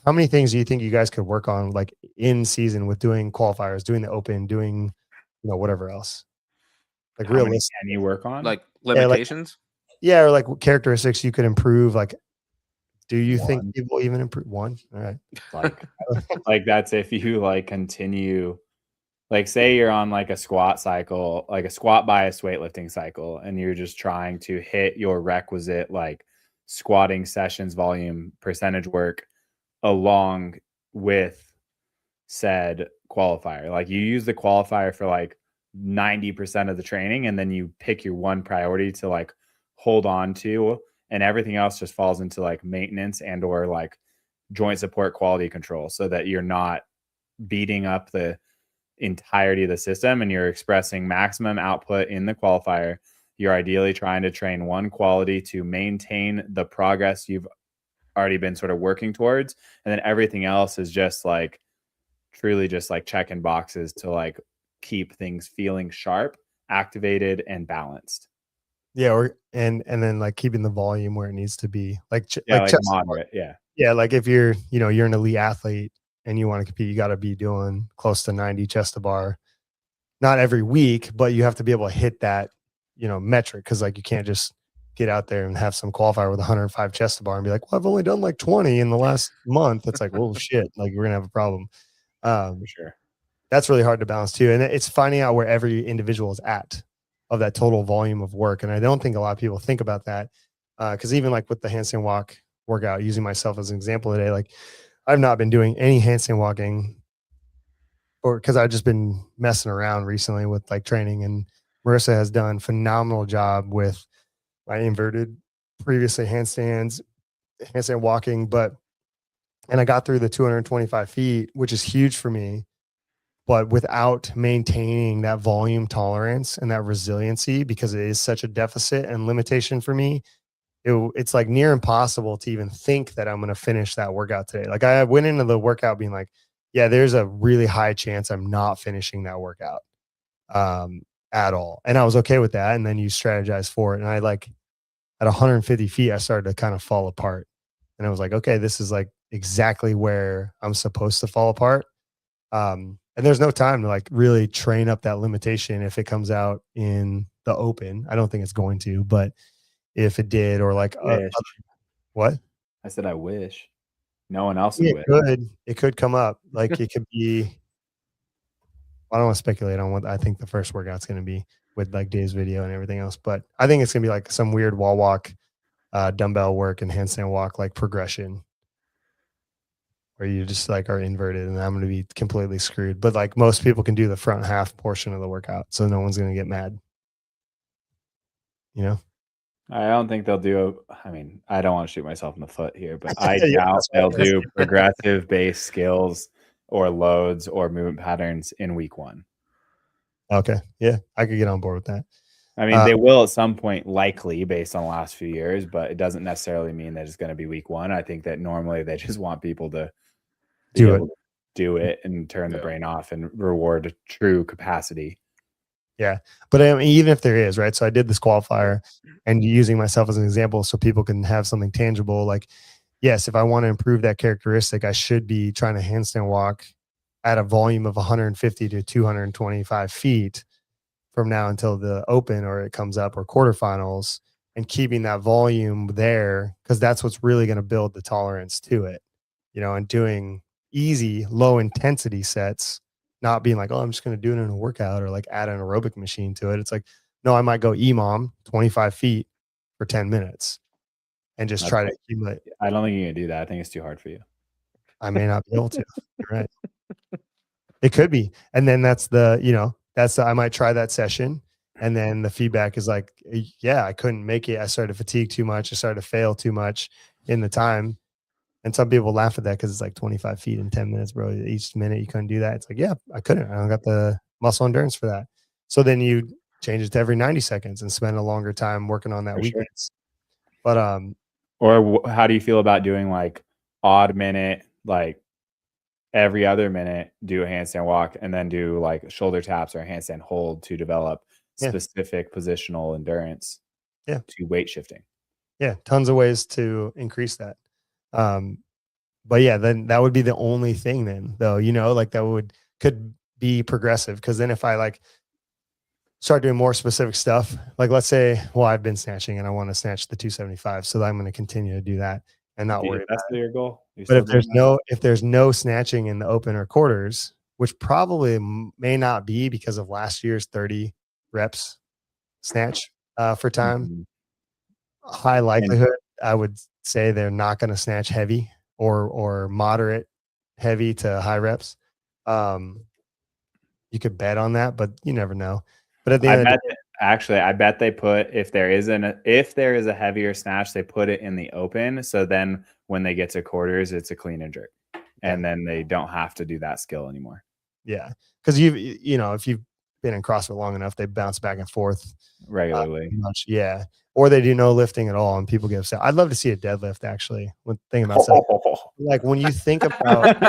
how many things do you think you guys could work on like in season with doing qualifiers, doing the open, doing whatever else? Like realistic. Can you work on like limitations? Yeah, or like characteristics you could improve. Like, do you think people even improve one? All right. Like that's if you like continue, like say you're on like a squat cycle, like a squat bias weightlifting cycle, and you're just trying to hit your requisite like squatting sessions volume percentage work along with said qualifier. Like you use the qualifier for like 90% of the training, and then you pick your one priority to like hold on to, and everything else just falls into like maintenance and or like joint support quality control, so that you're not beating up the entirety of the system and you're expressing maximum output in the qualifier. You're ideally trying to train one quality to maintain the progress you've already been sort of working towards, and then everything else is just like truly just like checking boxes to like keep things feeling sharp, activated, and balanced. Yeah, or and then like keeping the volume where it needs to be, like Yeah, like like chest. moderate. Yeah, Yeah, like if you're you're an elite athlete and you want to compete, you got to be doing close to 90 chest to bar, not every week, but you have to be able to hit that metric, because like you can't just get out there and have some qualifier with 105 chest to bar and be like, well, I've only done like 20 in the last month. It's like, well, shit, like we're gonna have a problem. for sure. That's really hard to balance too. And it's finding out where every individual is at of that total volume of work. And I don't think a lot of people think about that. Because even like with the handstand walk workout, using myself as an example today, like I've not been doing any handstand walking, or because I've just been messing around recently with like training. And Marissa has done phenomenal job with my inverted previously handstand walking, and I got through the 225 feet, which is huge for me, but without maintaining that volume tolerance and that resiliency, because it is such a deficit and limitation for me, it's like near impossible to even think that I'm going to finish that workout today. Like I went into the workout being like, yeah, there's a really high chance I'm not finishing that workout at all. And I was okay with that. And then you strategize for it. And I like at 150 feet, I started to kind of fall apart. And I was like, okay, this is like exactly where I'm supposed to fall apart. And there's no time to like really train up that limitation if it comes out in the open. I don't think it's going to, but if it did, or like what? I said I wish. No one else Yeah, would. it could come up. Like it could be. I don't want to speculate on what I think the first workout's going to be with like Dave's video and everything else, but I think it's going to be like some weird wall walk, dumbbell work, and handstand walk like progression, where you just like are inverted, and I'm going to be completely screwed. But like most people can do the front half portion of the workout, so no one's going to get mad. I don't think they'll do. I mean, I don't want to shoot myself in the foot here, but I Yeah, doubt they'll do progressive base skills or loads or movement patterns in week 1. Okay, yeah, I could get on board with that. I mean, they will at some point, likely based on the last few years, but it doesn't necessarily mean that it's going to be week 1. I think that normally they just want people to do it and turn the brain off and reward true capacity. Yeah. But I mean, even if there is, right? So I did this qualifier, and using myself as an example so people can have something tangible. Like, yes, if I want to improve that characteristic, I should be trying to handstand walk at a volume of 150 to 225 feet from now until the open, or it comes up, or quarterfinals, and keeping that volume there, because that's what's really going to build the tolerance to it, and doing easy, low intensity sets, not being like, oh, I'm just going to do it in a workout, or like add an aerobic machine to it. It's like, no, I might go EMOM 25 feet for 10 minutes and just try to accumulate. I don't think you can do that. I think it's too hard for you. I may not be able to. You're right. It could be. And then I might try that session. And then the feedback is like, yeah, I couldn't make it. I started to fatigue too much. I started to fail too much in the time. And some people laugh at that because it's like 25 feet in 10 minutes, bro. Each minute you couldn't do that. It's like, yeah, I couldn't. I don't got the muscle endurance for that. So then you change it to every 90 seconds and spend a longer time working on that weakness. Sure. But or how do you feel about doing like odd minute, like every other minute, do a handstand walk and then do like shoulder taps or a handstand hold to develop specific positional endurance to weight shifting? Yeah, tons of ways to increase that. But yeah, then that would be the only thing then, though, like that could be progressive. Because then if I like start doing more specific stuff, like let's say, well, I've been snatching and I want to snatch the 275, so I'm going to continue to do that and not worry about it. Your goal. But if there's no snatching in the open or quarters, which probably may not be because of last year's 30 reps snatch for time, high likelihood I would say they're not going to snatch heavy or moderate heavy to high reps. You could bet on that, but you never know. But at the end of the day, I bet they put, if there is a heavier snatch, they put it in the open. So then when they get to quarters, it's a clean and jerk, and then they don't have to do that skill anymore. Yeah, because if you've been in CrossFit long enough, they bounce back and forth regularly. Yeah, or they do no lifting at all and people get upset. I'd love to see a deadlift actually. When thinking about like when you think about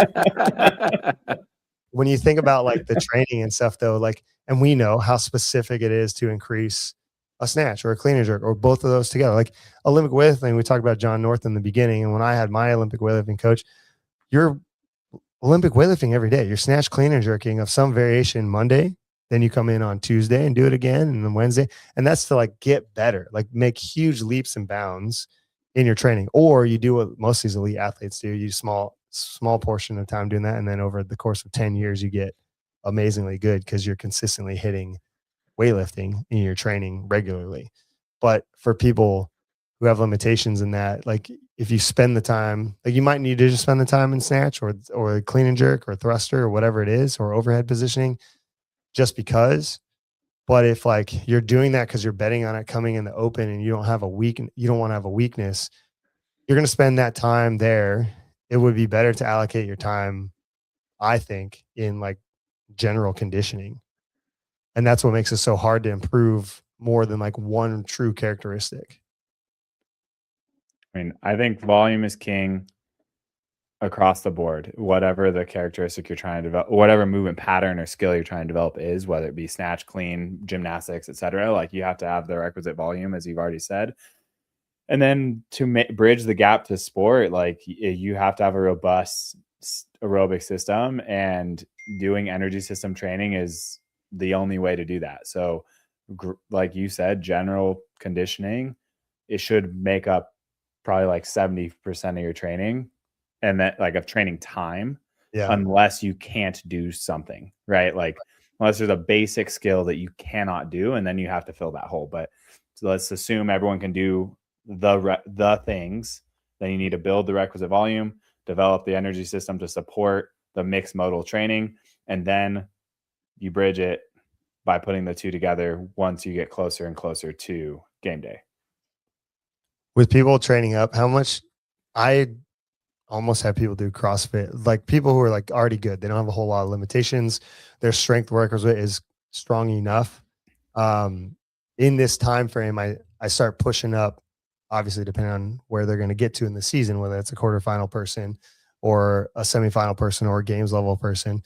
like the training and stuff though, like, and we know how specific it is to increase a snatch or a clean and jerk or both of those together. Like Olympic weightlifting, we talked about John North in the beginning. And when I had my Olympic weightlifting coach, you're Olympic weightlifting every day. You're snatch, clean and jerking of some variation Monday. Then you come in on Tuesday and do it again. And then Wednesday. And that's to like get better, like make huge leaps and bounds in your training. Or you do what most of these elite athletes do. You small portion of time doing that. And then over the course of 10 years, you get amazingly good because you're consistently hitting weightlifting in your training regularly. But for people who have limitations in that, like if you spend the time, like you might need to just spend the time in snatch or clean and jerk or thruster or whatever it is, or overhead positioning just because. But if like you're doing that because you're betting on it coming in the open and you don't want to have a weakness, you're going to spend that time there. It would be better to allocate your time, I think, in like general conditioning. And that's what makes it so hard to improve more than like one true characteristic. I mean, I think volume is king across the board. Whatever the characteristic you're trying to develop, whatever movement pattern or skill you're trying to develop is, whether it be snatch, clean, gymnastics, etc. Like you have to have the requisite volume, as you've already said. And then to bridge the gap to sport, like you have to have a robust aerobic system, and doing energy system training is the only way to do that. So like you said, general conditioning, it should make up probably like 70% of your training, and that like of training time, unless you can't do something, right? Like unless there's a basic skill that you cannot do, and then you have to fill that hole. But so let's assume everyone can do the things. Then you need to build the requisite volume, develop the energy system to support the mixed modal training, and then you bridge it by putting the two together once you get closer and closer to game day. With people training up, how much I almost have people do CrossFit, like people who are like already good. They don't have a whole lot of limitations. Their strength workers is strong enough. In this time frame, I start pushing up, obviously depending on where they're going to get to in the season, whether it's a quarterfinal person or a semifinal person or a games level person.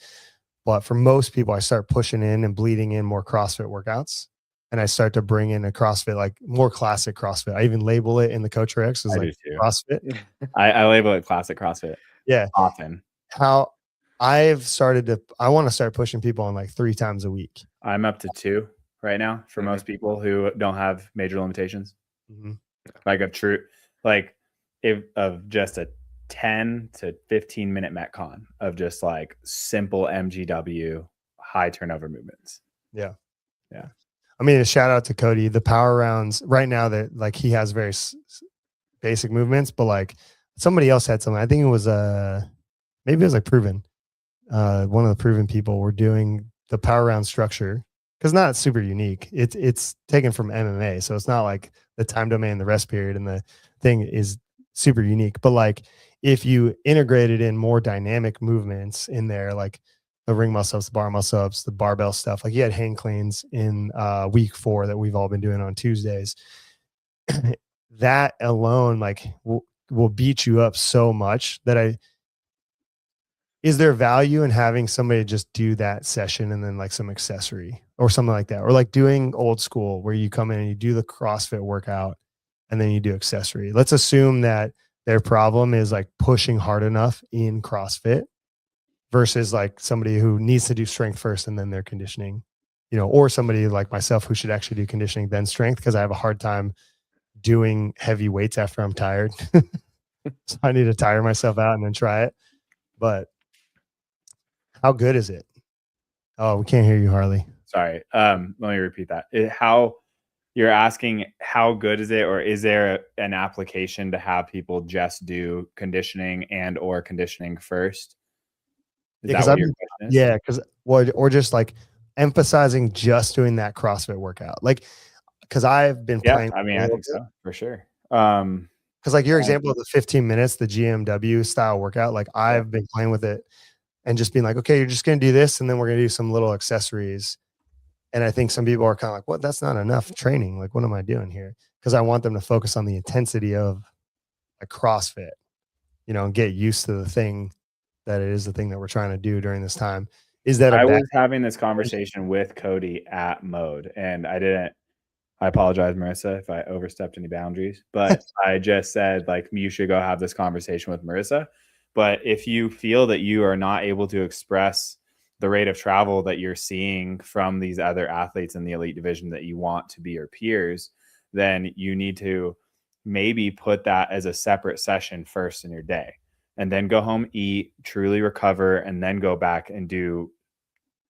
But for most people, I start pushing in and bleeding in more CrossFit workouts. And I start to bring in a CrossFit, like more classic CrossFit. I even label it in the Coach Rex as like CrossFit. I label it classic CrossFit. Yeah. Often. How I want to start pushing people on like 3 times a week. I'm up to 2 right now for most people who don't have major limitations. Mm-hmm. Like of just a 10 to 15 minute Metcon of just like simple MGW high turnover movements. Yeah. I mean, a shout out to Cody. The power rounds right now, that like he has very basic movements, but like somebody else had something. I think it was maybe it was like Proven. One of the Proven people were doing the power round structure, because not super unique. It's taken from MMA, so it's not like the time domain, the rest period, and the thing is super unique. But like if you integrated in more dynamic movements in there, like the ring muscle ups, the bar muscle ups, the barbell stuff, like you had hang cleans in week 4 that we've all been doing on Tuesdays. That alone like will beat you up so much that is there value in having somebody just do that session and then like some accessory or something like that? Or like doing old school where you come in and you do the CrossFit workout and then you do accessory. Let's assume that their problem is like pushing hard enough in CrossFit versus like somebody who needs to do strength first and then their conditioning, or somebody like myself who should actually do conditioning then strength, because I have a hard time doing heavy weights after I'm tired. So I need to tire myself out and then try it. But how good is it? Oh, we can't hear you, Harley. Sorry. Let me repeat that. How you're asking how good is it, or is there an application to have people just do conditioning and or conditioning first? Is that what your question is? Yeah, because or just like emphasizing just doing that CrossFit workout. Like, because I've been playing. I mean, I think so for sure. Because like your example of the 15 minutes, the GMW style workout, like I've been playing with it and just being like, okay, you're just going to do this. And then we're going to do some little accessories. And I think some people are kind of like, what? That's not enough training. Like, what am I doing here? because I want them to focus on the intensity of a CrossFit, you know, and get used to the thing that it is the thing that we're trying to do during this time. Is that I was having this conversation with Cody at Mode, and I apologize, Marissa, if I overstepped any boundaries, but I just said, like, you should go have this conversation with Marissa. But if you feel that you are not able to express the rate of travel that you're seeing from these other athletes in the elite division that you want to be your peers, then you need to maybe put that as a separate session first in your day, and then go home, eat, truly recover, and then go back and do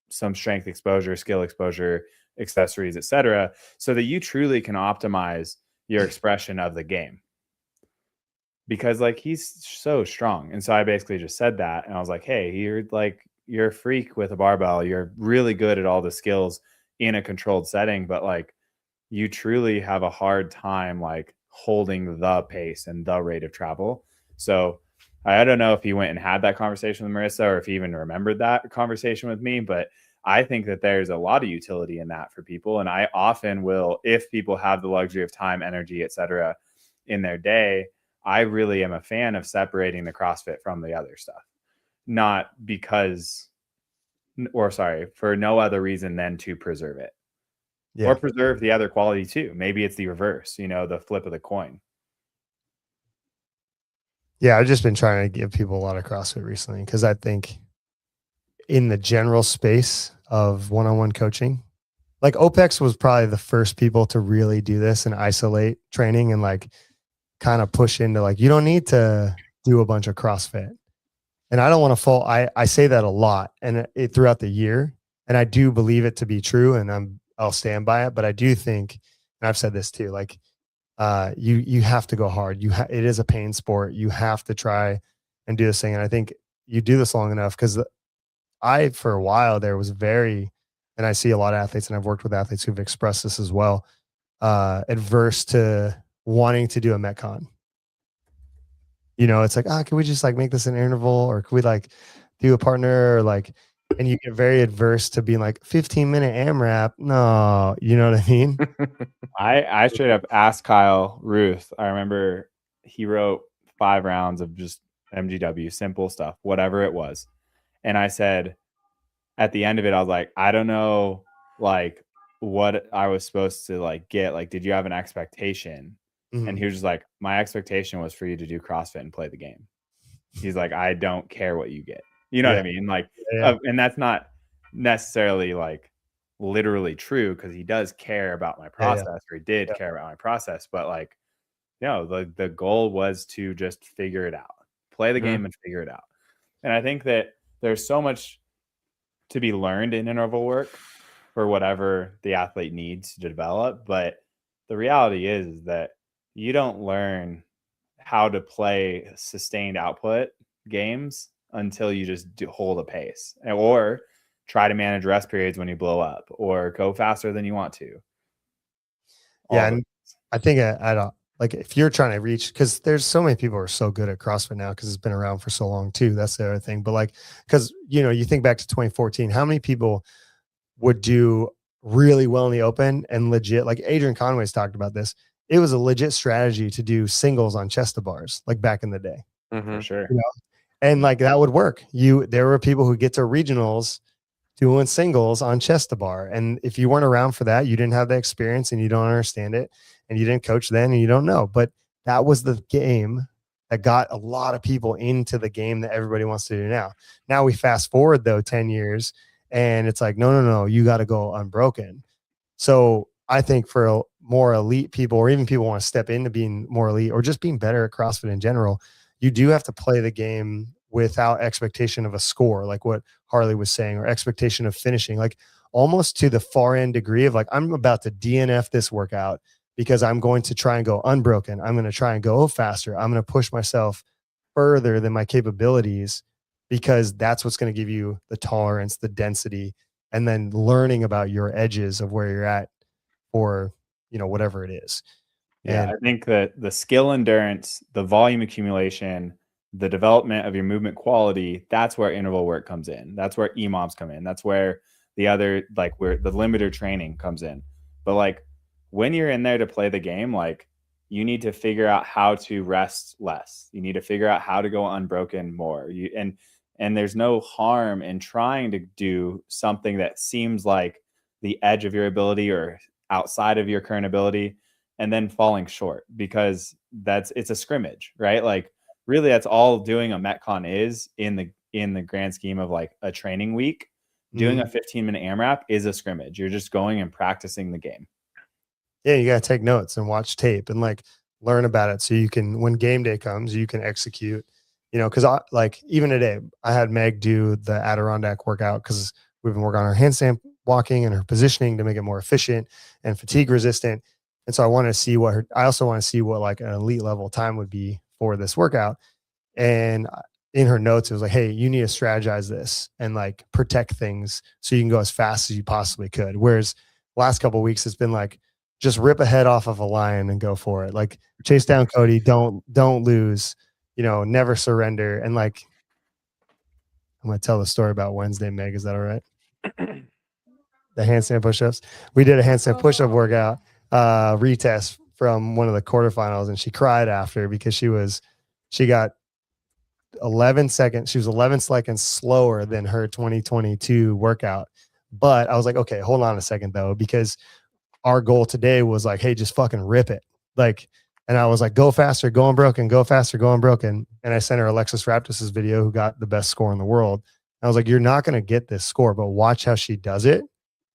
some strength exposure, skill exposure, accessories, etc., so that you truly can optimize your expression of the game. Because like, he's so strong. And so I basically just said that, and I was like, hey, you're a freak with a barbell. You're really good at all the skills in a controlled setting, but like, you truly have a hard time like holding the pace and the rate of travel. So I don't know if he went and had that conversation with Marissa, or if he even remembered that conversation with me, but I think that there's a lot of utility in that for people. And I often will, if people have the luxury of time, energy, etc., in their day, I really am a fan of separating the CrossFit from the other stuff. Not because, or sorry, for no other reason than to preserve it. Yeah. Or preserve the other quality too. Maybe it's the reverse, you know, the flip of the coin. Yeah, I've just been trying to give people a lot of CrossFit recently, because I think in the general space of one-on-one coaching, like OPEX was probably the first people to really do this and isolate training and like kind of push into like, you don't need to do a bunch of CrossFit. And I don't want to fall. I say that a lot and throughout the year, and I do believe it to be true, and I'll stand by it. But I do think, and I've said this too, like, you have to go hard. It is a pain sport. You have to try and do this thing. And I think you do this long enough, because for a while there was and I see a lot of athletes, and I've worked with athletes who've expressed this as well, adverse to wanting to do a Metcon. You know, it's like, can we just like make this an interval, or can we like do a partner, or like, and you get very adverse to being like 15-minute AMRAP. No, you know what I mean? I straight up asked Kyle Ruth. I remember he wrote 5 rounds of just MGW, simple stuff, whatever it was. And I said, at the end of it, I was like, I don't know, like, what I was supposed to like get. Like, did you have an expectation? Mm-hmm. And he was just like, my expectation was for you to do CrossFit and play the game. He's like, I don't care what you get. You know what I mean? Like, and that's not necessarily like literally true, because he does care about my process, or he did care about my process. But like, the goal was to just figure it out, play the game and figure it out. And I think that there's so much to be learned in interval work for whatever the athlete needs to develop. But the reality is that you don't learn how to play sustained output games until you just hold a pace, or try to manage rest periods when you blow up, or go faster than you want to. And I think I don't like, if you're trying to reach, because there's so many people who are so good at CrossFit now because it's been around for so long too. That's the other thing. But like, because, you know, you think back to 2014, how many people would do really well in the open and legit, like Adrian Conway's talked about this. It was a legit strategy to do singles on chest to bars, like back in the day. For sure. You know? And like that would work. There were people who get to regionals doing singles on chest to bar. And if you weren't around for that, you didn't have the experience, and you don't understand it, and you didn't coach then, and you don't know. But that was the game that got a lot of people into the game that everybody wants to do now. Now we fast forward though 10 years, and it's like, no, you got to go unbroken. So I think for more elite people, or even people want to step into being more elite, or just being better at CrossFit in general, you do have to play the game without expectation of a score, like what Harley was saying, or expectation of finishing, like almost to the far end degree of like, I'm about to DNF this workout because I'm going to try and go unbroken. I'm going to try and go faster. I'm going to push myself further than my capabilities, because that's what's going to give you the tolerance, the density, and then learning about your edges of where you're at, or, you know, whatever it is. Yeah, and I think that the skill endurance, the volume accumulation, the development of your movement quality, that's where interval work comes in. That's where EMOMs come in. That's where the other, like, where the limiter training comes in. But like, when you're in there to play the game, like you need to figure out how to rest less. You need to figure out how to go unbroken more. And there's no harm in trying to do something that seems like the edge of your ability or outside of your current ability and then falling short, because it's a scrimmage, right? Like really that's all doing a Metcon is in the grand scheme of like a training week. Doing a 15-minute AMRAP is a scrimmage. You're just going and practicing the game. Yeah, you got to take notes and watch tape and like learn about it so you can, when game day comes, you can execute, you know, because like even today I had Meg do the Adirondack workout because we've been working on her handstand walking and her positioning to make it more efficient and fatigue resistant. And so I want to see I also want to see what like an elite level time would be for this workout. And in her notes, it was like, hey, you need to strategize this and like protect things so you can go as fast as you possibly could. Whereas last couple of weeks, it's been like, just rip a head off of a lion and go for it. Like chase down Cody. Don't lose, you know, never surrender. And like, I'm going to tell the story about Wednesday, Meg. Is that all right? The handstand push-ups. We did a handstand push-up workout, retest from one of the quarterfinals. And she cried after because she got 11 seconds. She was 11 seconds slower than her 2022 workout. But I was like, okay, hold on a second though, because our goal today was like, hey, just fucking rip it. Like, and I was like, go faster, go unbroken, go faster, go unbroken. And I sent her Alexis Raptis's video, who got the best score in the world. I was like, you're not going to get this score, but watch how she does it.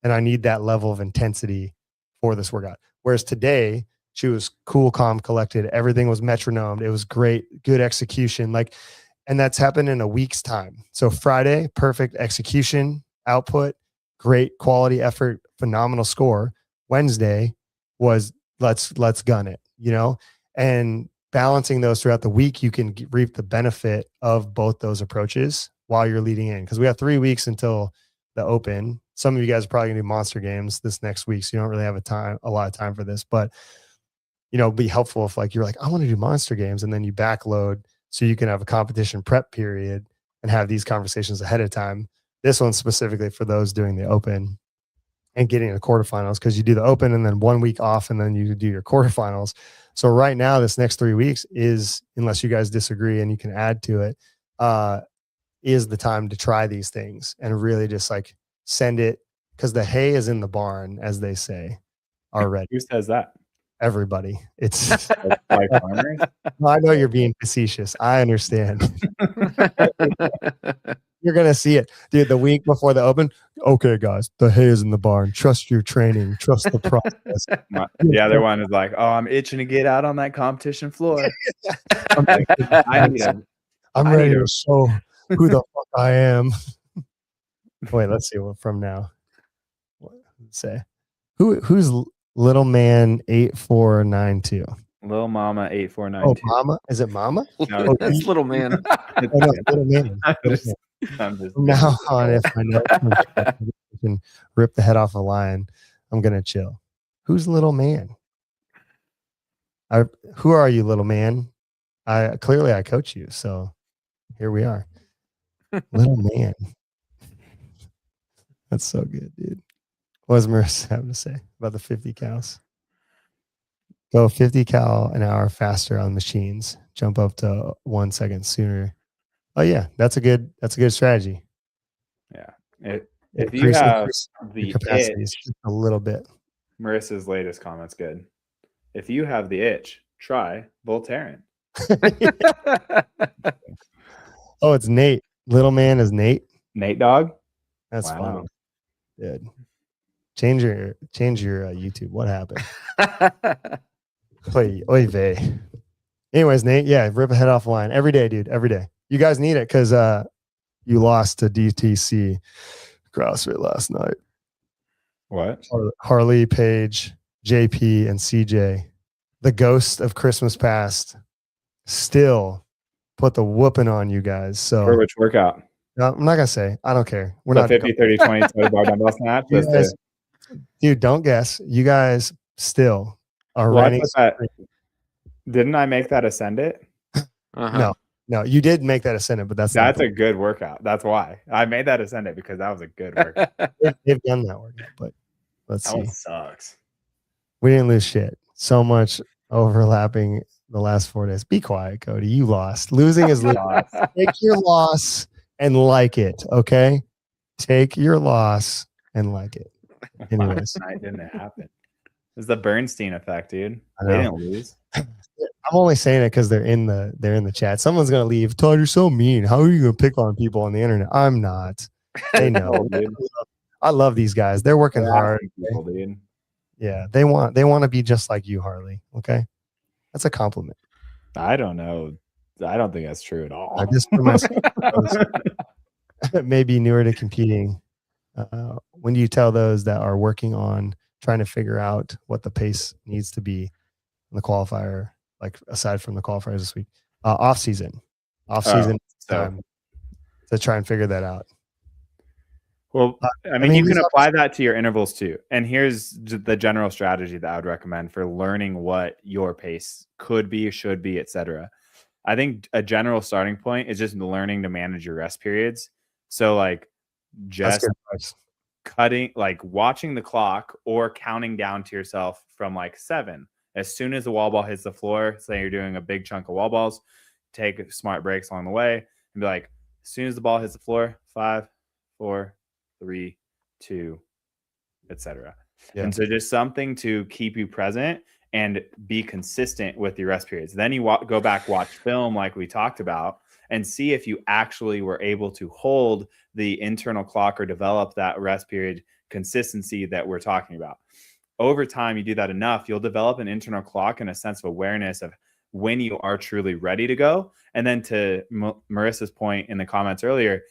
And I need that level of intensity for this workout. Whereas today, she was cool, calm, collected. Everything was metronomed. It was great, good execution. Like, and that's happened in a week's time. So Friday, perfect execution, output, great quality effort, phenomenal score. Wednesday was let's gun it, you know, and balancing those throughout the week, you can reap the benefit of both those approaches while you're leading in. Cause we have 3 weeks until the Open. Some of you guys are probably gonna do monster games this next week. So you don't really have a lot of time for this, but you know, it'd be helpful if like, you're like, I want to do monster games. And then you backload so you can have a competition prep period and have these conversations ahead of time. This one's specifically for those doing the Open and getting to quarterfinals, because you do the Open and then 1 week off and then you do your quarterfinals. So right now, this next 3 weeks is, unless you guys disagree and you can add to it, is the time to try these things and really just like send it, because the hay is in the barn, as they say already. Who says that? Everybody. It's like farmers. I know you're being facetious. I understand. You're going to see it, dude, the week before the Open. Okay, guys, the hay is in the barn. Trust your training. Trust the process. The other one is like, oh, I'm itching to get out on that competition floor. I'm ready to show who the fuck I am. Wait, let's see what from now. What say? Who's Little Man 8492? Little Mama 8492. Oh, Mama? Is it Mama? No, it's Little Man. No, Little Man. I'm just From now on, if I know I can rip the head off a lion, I'm gonna chill. Who's Little Man? Who are you, Little Man? I coach you, so here we are. Little Man. That's so good, dude. What does Marissa have to say about the 50 cows? Go 50 cal an hour faster on machines. Jump up to 1 second sooner. Oh yeah, that's a good strategy. Yeah. If you have the itch, a little bit. Marissa's latest comment's good. If you have the itch, try Voltaren. Oh, it's Nate. Little Man is Nate. Nate Dog. That's funny. Good. Change your YouTube. What happened? Oy vey. Anyways, Nate, yeah, rip a head off the line every day, dude. Every day. You guys need it because you lost to DTC CrossFit last night. What? Harley, Paige, JP, and CJ, the ghost of Christmas past, still put the whooping on you guys. So for which workout? No, I'm not gonna say. I don't care. We're the not 50, 30, 20 total bar dumbbell snatch. Dude, don't guess. You guys still are running. Didn't I make that Ascend It? No, you did make that Ascend It, but that's a good workout. That's why I made that Ascend It, because that was a good workout. They've done that workout, but let's see. That one sucks. We didn't lose shit. So much overlapping the last 4 days. Be quiet, Cody. You lost. Losing is losing. Take your loss and like it. Okay. Take your loss and like it. Anyways, Why didn't it happen? It's the Bernstein effect, dude. I They know. didn't lose. I'm only saying it because they're in the chat. Someone's gonna leave. Todd, you're so mean. How are you gonna pick on people on the internet? I'm not. They know. Dude. I love these guys. They're working They're hard. asking people, dude. Yeah, they want to be just like you, Harley. Okay, that's a compliment. I don't know. I don't think that's true at all. I just put myself maybe newer to competing. When do you tell those that are working on trying to figure out what the pace needs to be in the qualifier, like aside from the qualifiers this week, off season time to try and figure that out? Well, I mean, you can apply that to your intervals too. And here's the general strategy that I would recommend for learning what your pace could be, should be, etc. I think a general starting point is just learning to manage your rest periods. So like just cutting, like watching the clock or counting down to yourself from like 7. As soon as the wall ball hits the floor, say you're doing a big chunk of wall balls, take smart breaks along the way and be like, as soon as the ball hits the floor, 5, 4, 3, 2, etc. Yeah. And so just something to keep you present and be consistent with your rest periods. Then you go back, watch film like we talked about, and see if you actually were able to hold the internal clock or develop that rest period consistency that we're talking about. Over time, you do that enough, you'll develop an internal clock and a sense of awareness of when you are truly ready to go. And then to Marissa's point in the comments earlier,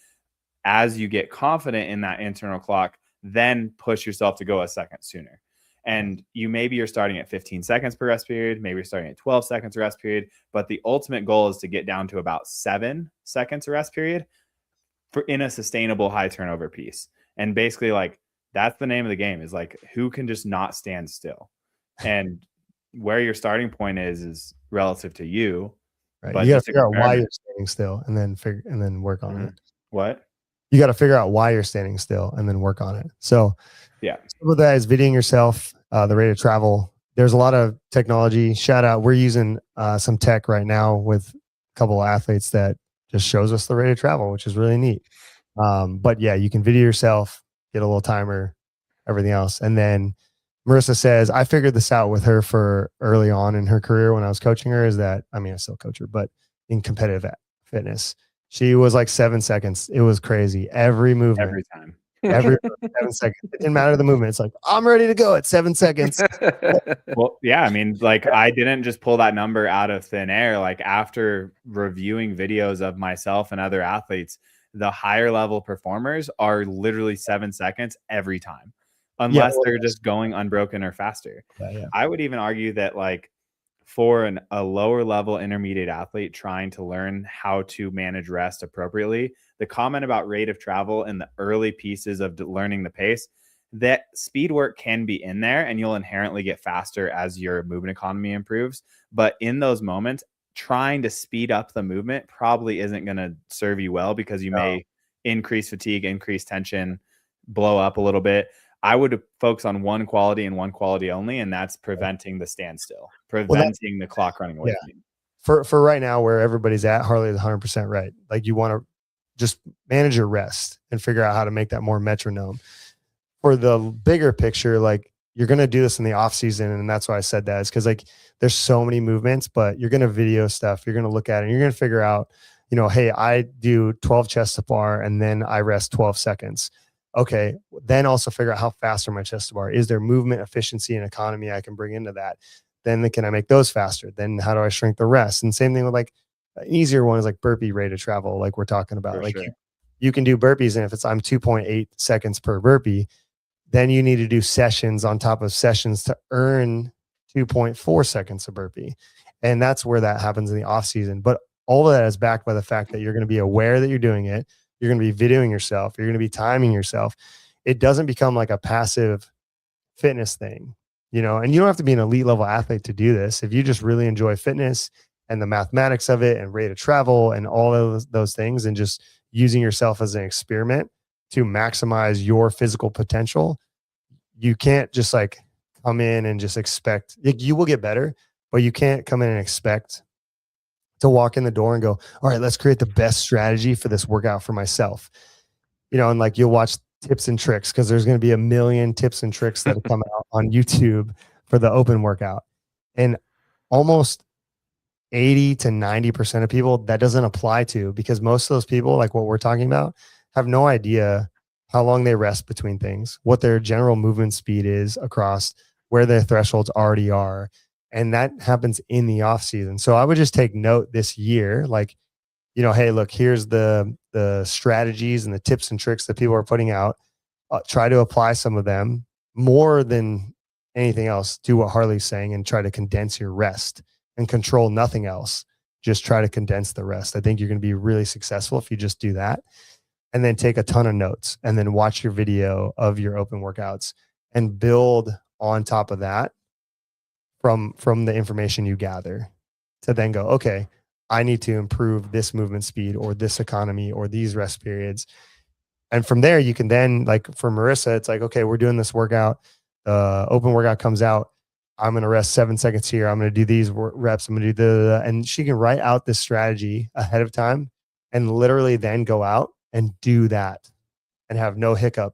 as you get confident in that internal clock, then push yourself to go a second sooner. And maybe you're starting at 15 seconds per rest period, maybe you're starting at 12 seconds rest period, but the ultimate goal is to get down to about 7 seconds rest period in a sustainable high turnover piece. And basically, like, that's the name of the game, is like, who can just not stand still? And where your starting point is relative to you. Right. But you got to figure out why you're standing still and then work on it. What? You got to figure out why you're standing still and then work on it. So yeah, some of that is videoing yourself, the rate of travel. There's a lot of technology. Shout out. We're using some tech right now with a couple of athletes that just shows us the rate of travel, which is really neat. But yeah, you can video yourself, get a little timer, everything else. And then Marissa says, I figured this out with her for early on in her career when I was coaching her, is that, I mean, I still coach her, but in competitive fitness, she was like 7 seconds. It was crazy. Every movement. Every time. Every 7 seconds. It didn't matter the movement. It's like, I'm ready to go at 7 seconds. Well, yeah. I mean, like, I didn't just pull that number out of thin air. Like, after reviewing videos of myself and other athletes, the higher level performers are literally 7 seconds every time, unless they're just going unbroken or faster. Yeah. I would even argue that, like, for a lower level intermediate athlete trying to learn how to manage rest appropriately, the comment about rate of travel in the early pieces of learning the pace, that speed work can be in there and you'll inherently get faster as your movement economy improves. But in those moments, trying to speed up the movement probably isn't going to serve you well, because you may increase fatigue, increase tension, blow up a little bit. I would focus on one quality and one quality only, and that's preventing the standstill, preventing the clock running away from you. For right now, where everybody's at, Harley is 100% right. Like, you want to just manage your rest and figure out how to make that more metronome. For the bigger picture, like, you're going to do this in the off season. And that's why I said that, is because, like, there's so many movements, but you're going to video stuff. You're going to look at it and you're going to figure out, you know, hey, I do 12 chest to bar and then I rest 12 seconds. Okay. Then also figure out how fast are my chest to bar. Is there movement efficiency and economy I can bring into that? Then can I make those faster? Then how do I shrink the rest? And same thing with, like, an easier one is like burpee rate of travel, like we're talking about. For like sure. you can do burpees, and if I'm 2.8 seconds per burpee, then you need to do sessions on top of sessions to earn 2.4 seconds a burpee. And that's where that happens in the off season. But all of that is backed by the fact that you're going to be aware that you're doing it. You're going to be videoing yourself. You're going to be timing yourself. It doesn't become like a passive fitness thing, you know, and you don't have to be an elite level athlete to do this. If you just really enjoy fitness and the mathematics of it and rate of travel and all of those things, and just using yourself as an experiment to maximize your physical potential, you can't just like come in and just expect, you will get better, but you can't come in and expect to walk in the door and go, all right, let's create the best strategy for this workout for myself. And like you'll watch tips and tricks because there's going to be a million tips and tricks that come out on YouTube for the open workout. And almost 80 to 90% of people that doesn't apply to, because most of those people, like what we're talking about, have no idea how long they rest between things, what their general movement speed is across, where their thresholds already are. And that happens in the off season. So I would just take note this year, like, hey, look, here's the strategies and the tips and tricks that people are putting out. Try to apply some of them more than anything else. Do what Harley's saying and try to condense your rest and control nothing else. Just try to condense the rest. I think you're going to be really successful if you just do that. And then take a ton of notes and then watch your video of your open workouts and build on top of that from the information you gather to then go, okay, I need to improve this movement speed or this economy or these rest periods. And from there, you can then, like for Marissa, it's like, okay, we're doing this workout. Open workout comes out. I'm going to rest 7 seconds here. I'm going to do these reps. I'm going to do and she can write out this strategy ahead of time and literally then go out and do that and have no hiccup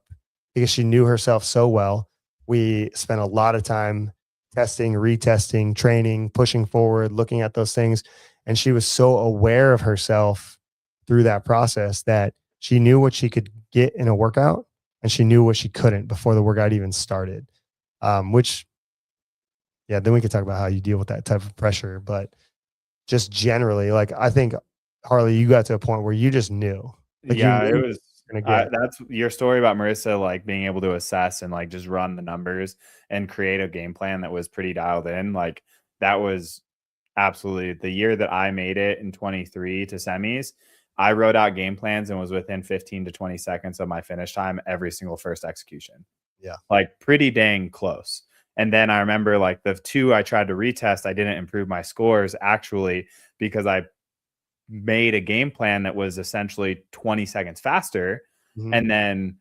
because she knew herself so well. We spent a lot of time testing, retesting, training, pushing forward, looking at those things. And she was so aware of herself through that process that she knew what she could get in a workout and she knew what she couldn't before the workout even started. Then we could talk about how you deal with that type of pressure. But just generally, like, I think, Harley, you got to a point where you just knew. Like, yeah, it was. That's your story about Marissa, like being able to assess and like just run the numbers and create a game plan that was pretty dialed in. Like that was absolutely the year that I made it in 23 to semis. I wrote out game plans and was within 15 to 20 seconds of my finish time every single first execution. Yeah. Like pretty dang close. And then I remember like the two I tried to retest, I didn't improve my scores actually because I made a game plan that was essentially 20 seconds faster and then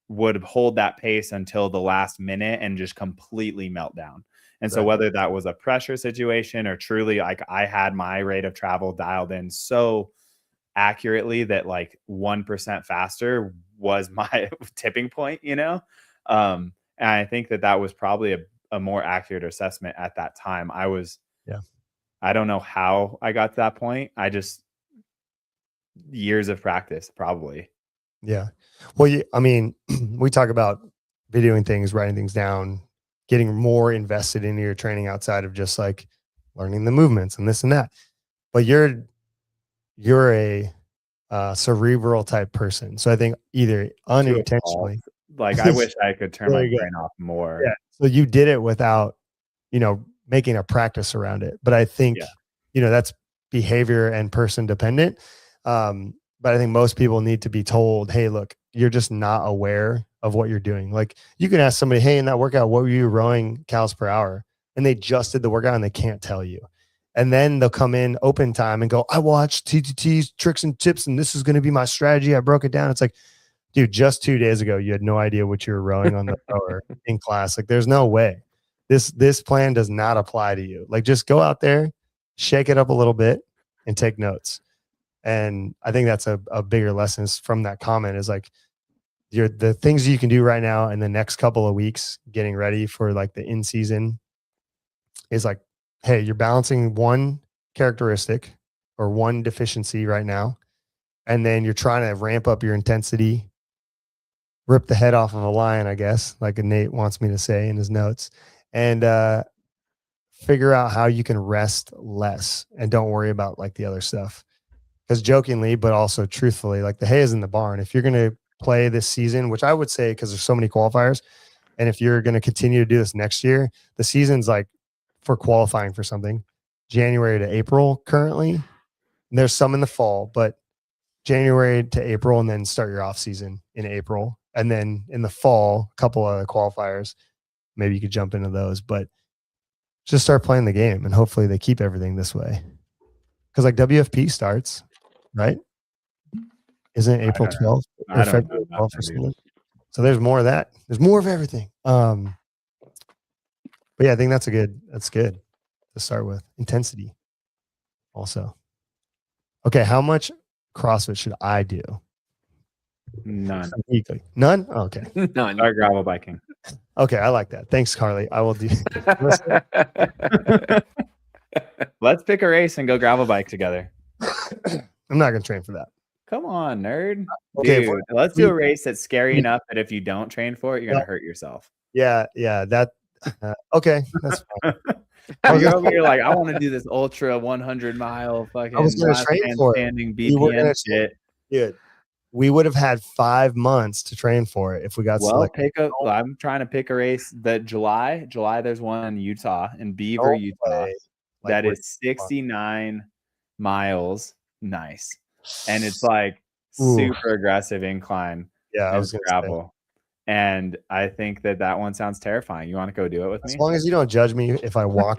would hold that pace until the last minute and just completely melt down. And so whether that was a pressure situation or truly like I had my rate of travel dialed in so accurately that like 1% faster was my tipping point, and I think that was probably a more accurate assessment at that time. I don't know how I got to that point. Years of practice, probably. Yeah. Well, I mean, we talk about videoing things, writing things down, getting more invested into your training outside of just like learning the movements and this and that. But you're a cerebral type person. So I think either unintentionally, like I wish I could turn my brain off more. Yeah. So you did it without, making a practice around it. But I think, that's behavior and person dependent. But I think most people need to be told, hey, look, you're just not aware of what you're doing. Like you can ask somebody, hey, in that workout, what were you rowing calories per hour? And they just did the workout and they can't tell you. And then they'll come in open time and go, I watched TTT's tricks and tips, and this is going to be my strategy. I broke it down. It's like, dude, just 2 days ago, you had no idea what you were rowing on the rower in class. Like there's no way. This plan does not apply to you. Like just go out there, shake it up a little bit and take notes. And I think that's a bigger lesson from that comment is like the things you can do right now in the next couple of weeks, getting ready for like the in season is like, hey, you're balancing one characteristic or one deficiency right now. And then you're trying to ramp up your intensity, rip the head off of a lion, I guess, like Nate wants me to say in his notes, and figure out how you can rest less and don't worry about like the other stuff. Because jokingly, but also truthfully, like the hay is in the barn. If you're going to play this season, which I would say, because there's so many qualifiers, and if you're going to continue to do this next year, the season's like for qualifying for something, January to April currently. And there's some in the fall, but January to April, and then start your off season in April. And then in the fall, a couple of qualifiers, maybe you could jump into those, but just start playing the game and hopefully they keep everything this way. Because like WFP starts, right? Isn't it April 12th or February 12th or something? So there's more of that. There's more of everything. But yeah, I think that's good to start with. Intensity also. Okay, how much CrossFit should I do? None. Weekly. None? Oh, okay. None. Start gravel biking. Okay, I like that. Thanks, Carly. I will do. Let's pick a race and go gravel bike together. I'm not going to train for that. Come on, nerd. Okay, Dude, let's do a race that's scary enough that if you don't train for it, you're going to hurt yourself. Yeah. That. Okay, that's fine. You're over here like, I want to do this ultra 100-mile fucking I was going to train for it. standing We were BPM gonna shit. Dude, we would have had 5 months to train for it if we got selected. I'm trying to pick a race that July. There's one in Utah, in Beaver, Utah. That is 69 miles. Nice. And it's like super aggressive incline. Yeah, I was gravel. And I think that one sounds terrifying. You want to go do it with me? As long as you don't judge me if I walk.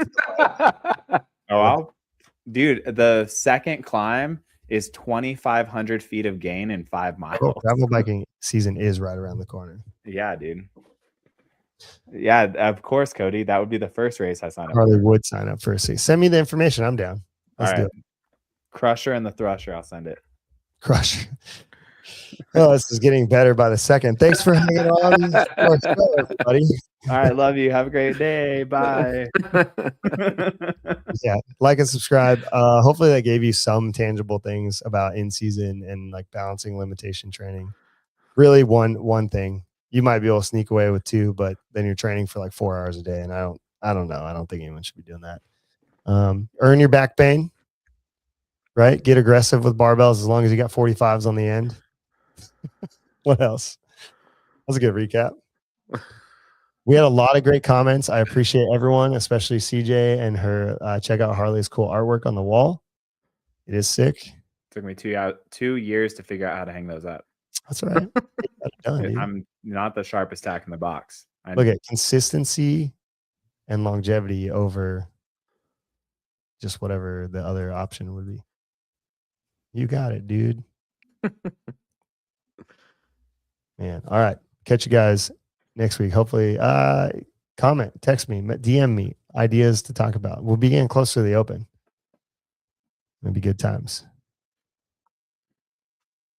Dude, the second climb is 2,500 feet of gain in 5 miles. Gravel biking season is right around the corner. Yeah, dude. Yeah, of course, Cody. That would be the first race I sign up Probably for. would sign up for. Send me the information. I'm down. Let's do it. Crusher and the Thrusher. I'll send it. Crush. Oh, this is getting better by the second. Thanks for hanging on, everybody. All right, love you. Have a great day. Bye. Yeah, like and subscribe. Hopefully that gave you some tangible things about in season and like balancing limitation training. Really, one thing. You might be able to sneak away with 2, but then you're training for like 4 hours a day, and I don't know. I don't think anyone should be doing that. Earn your back pain. Right? Get aggressive with barbells as long as you got 45s on the end. What else? That was a good recap. We had a lot of great comments. I appreciate everyone, especially CJ and her. Check out Harley's cool artwork on the wall. It is sick. Took me 2 years to figure out how to hang those up. That's all right. Done, I'm not the sharpest tack in the box. Look at consistency and longevity over just whatever the other option would be. You got it, dude. Man. All right. Catch you guys next week. Hopefully, comment, text me, DM me ideas to talk about. We'll be getting closer to the open. It'll be good times.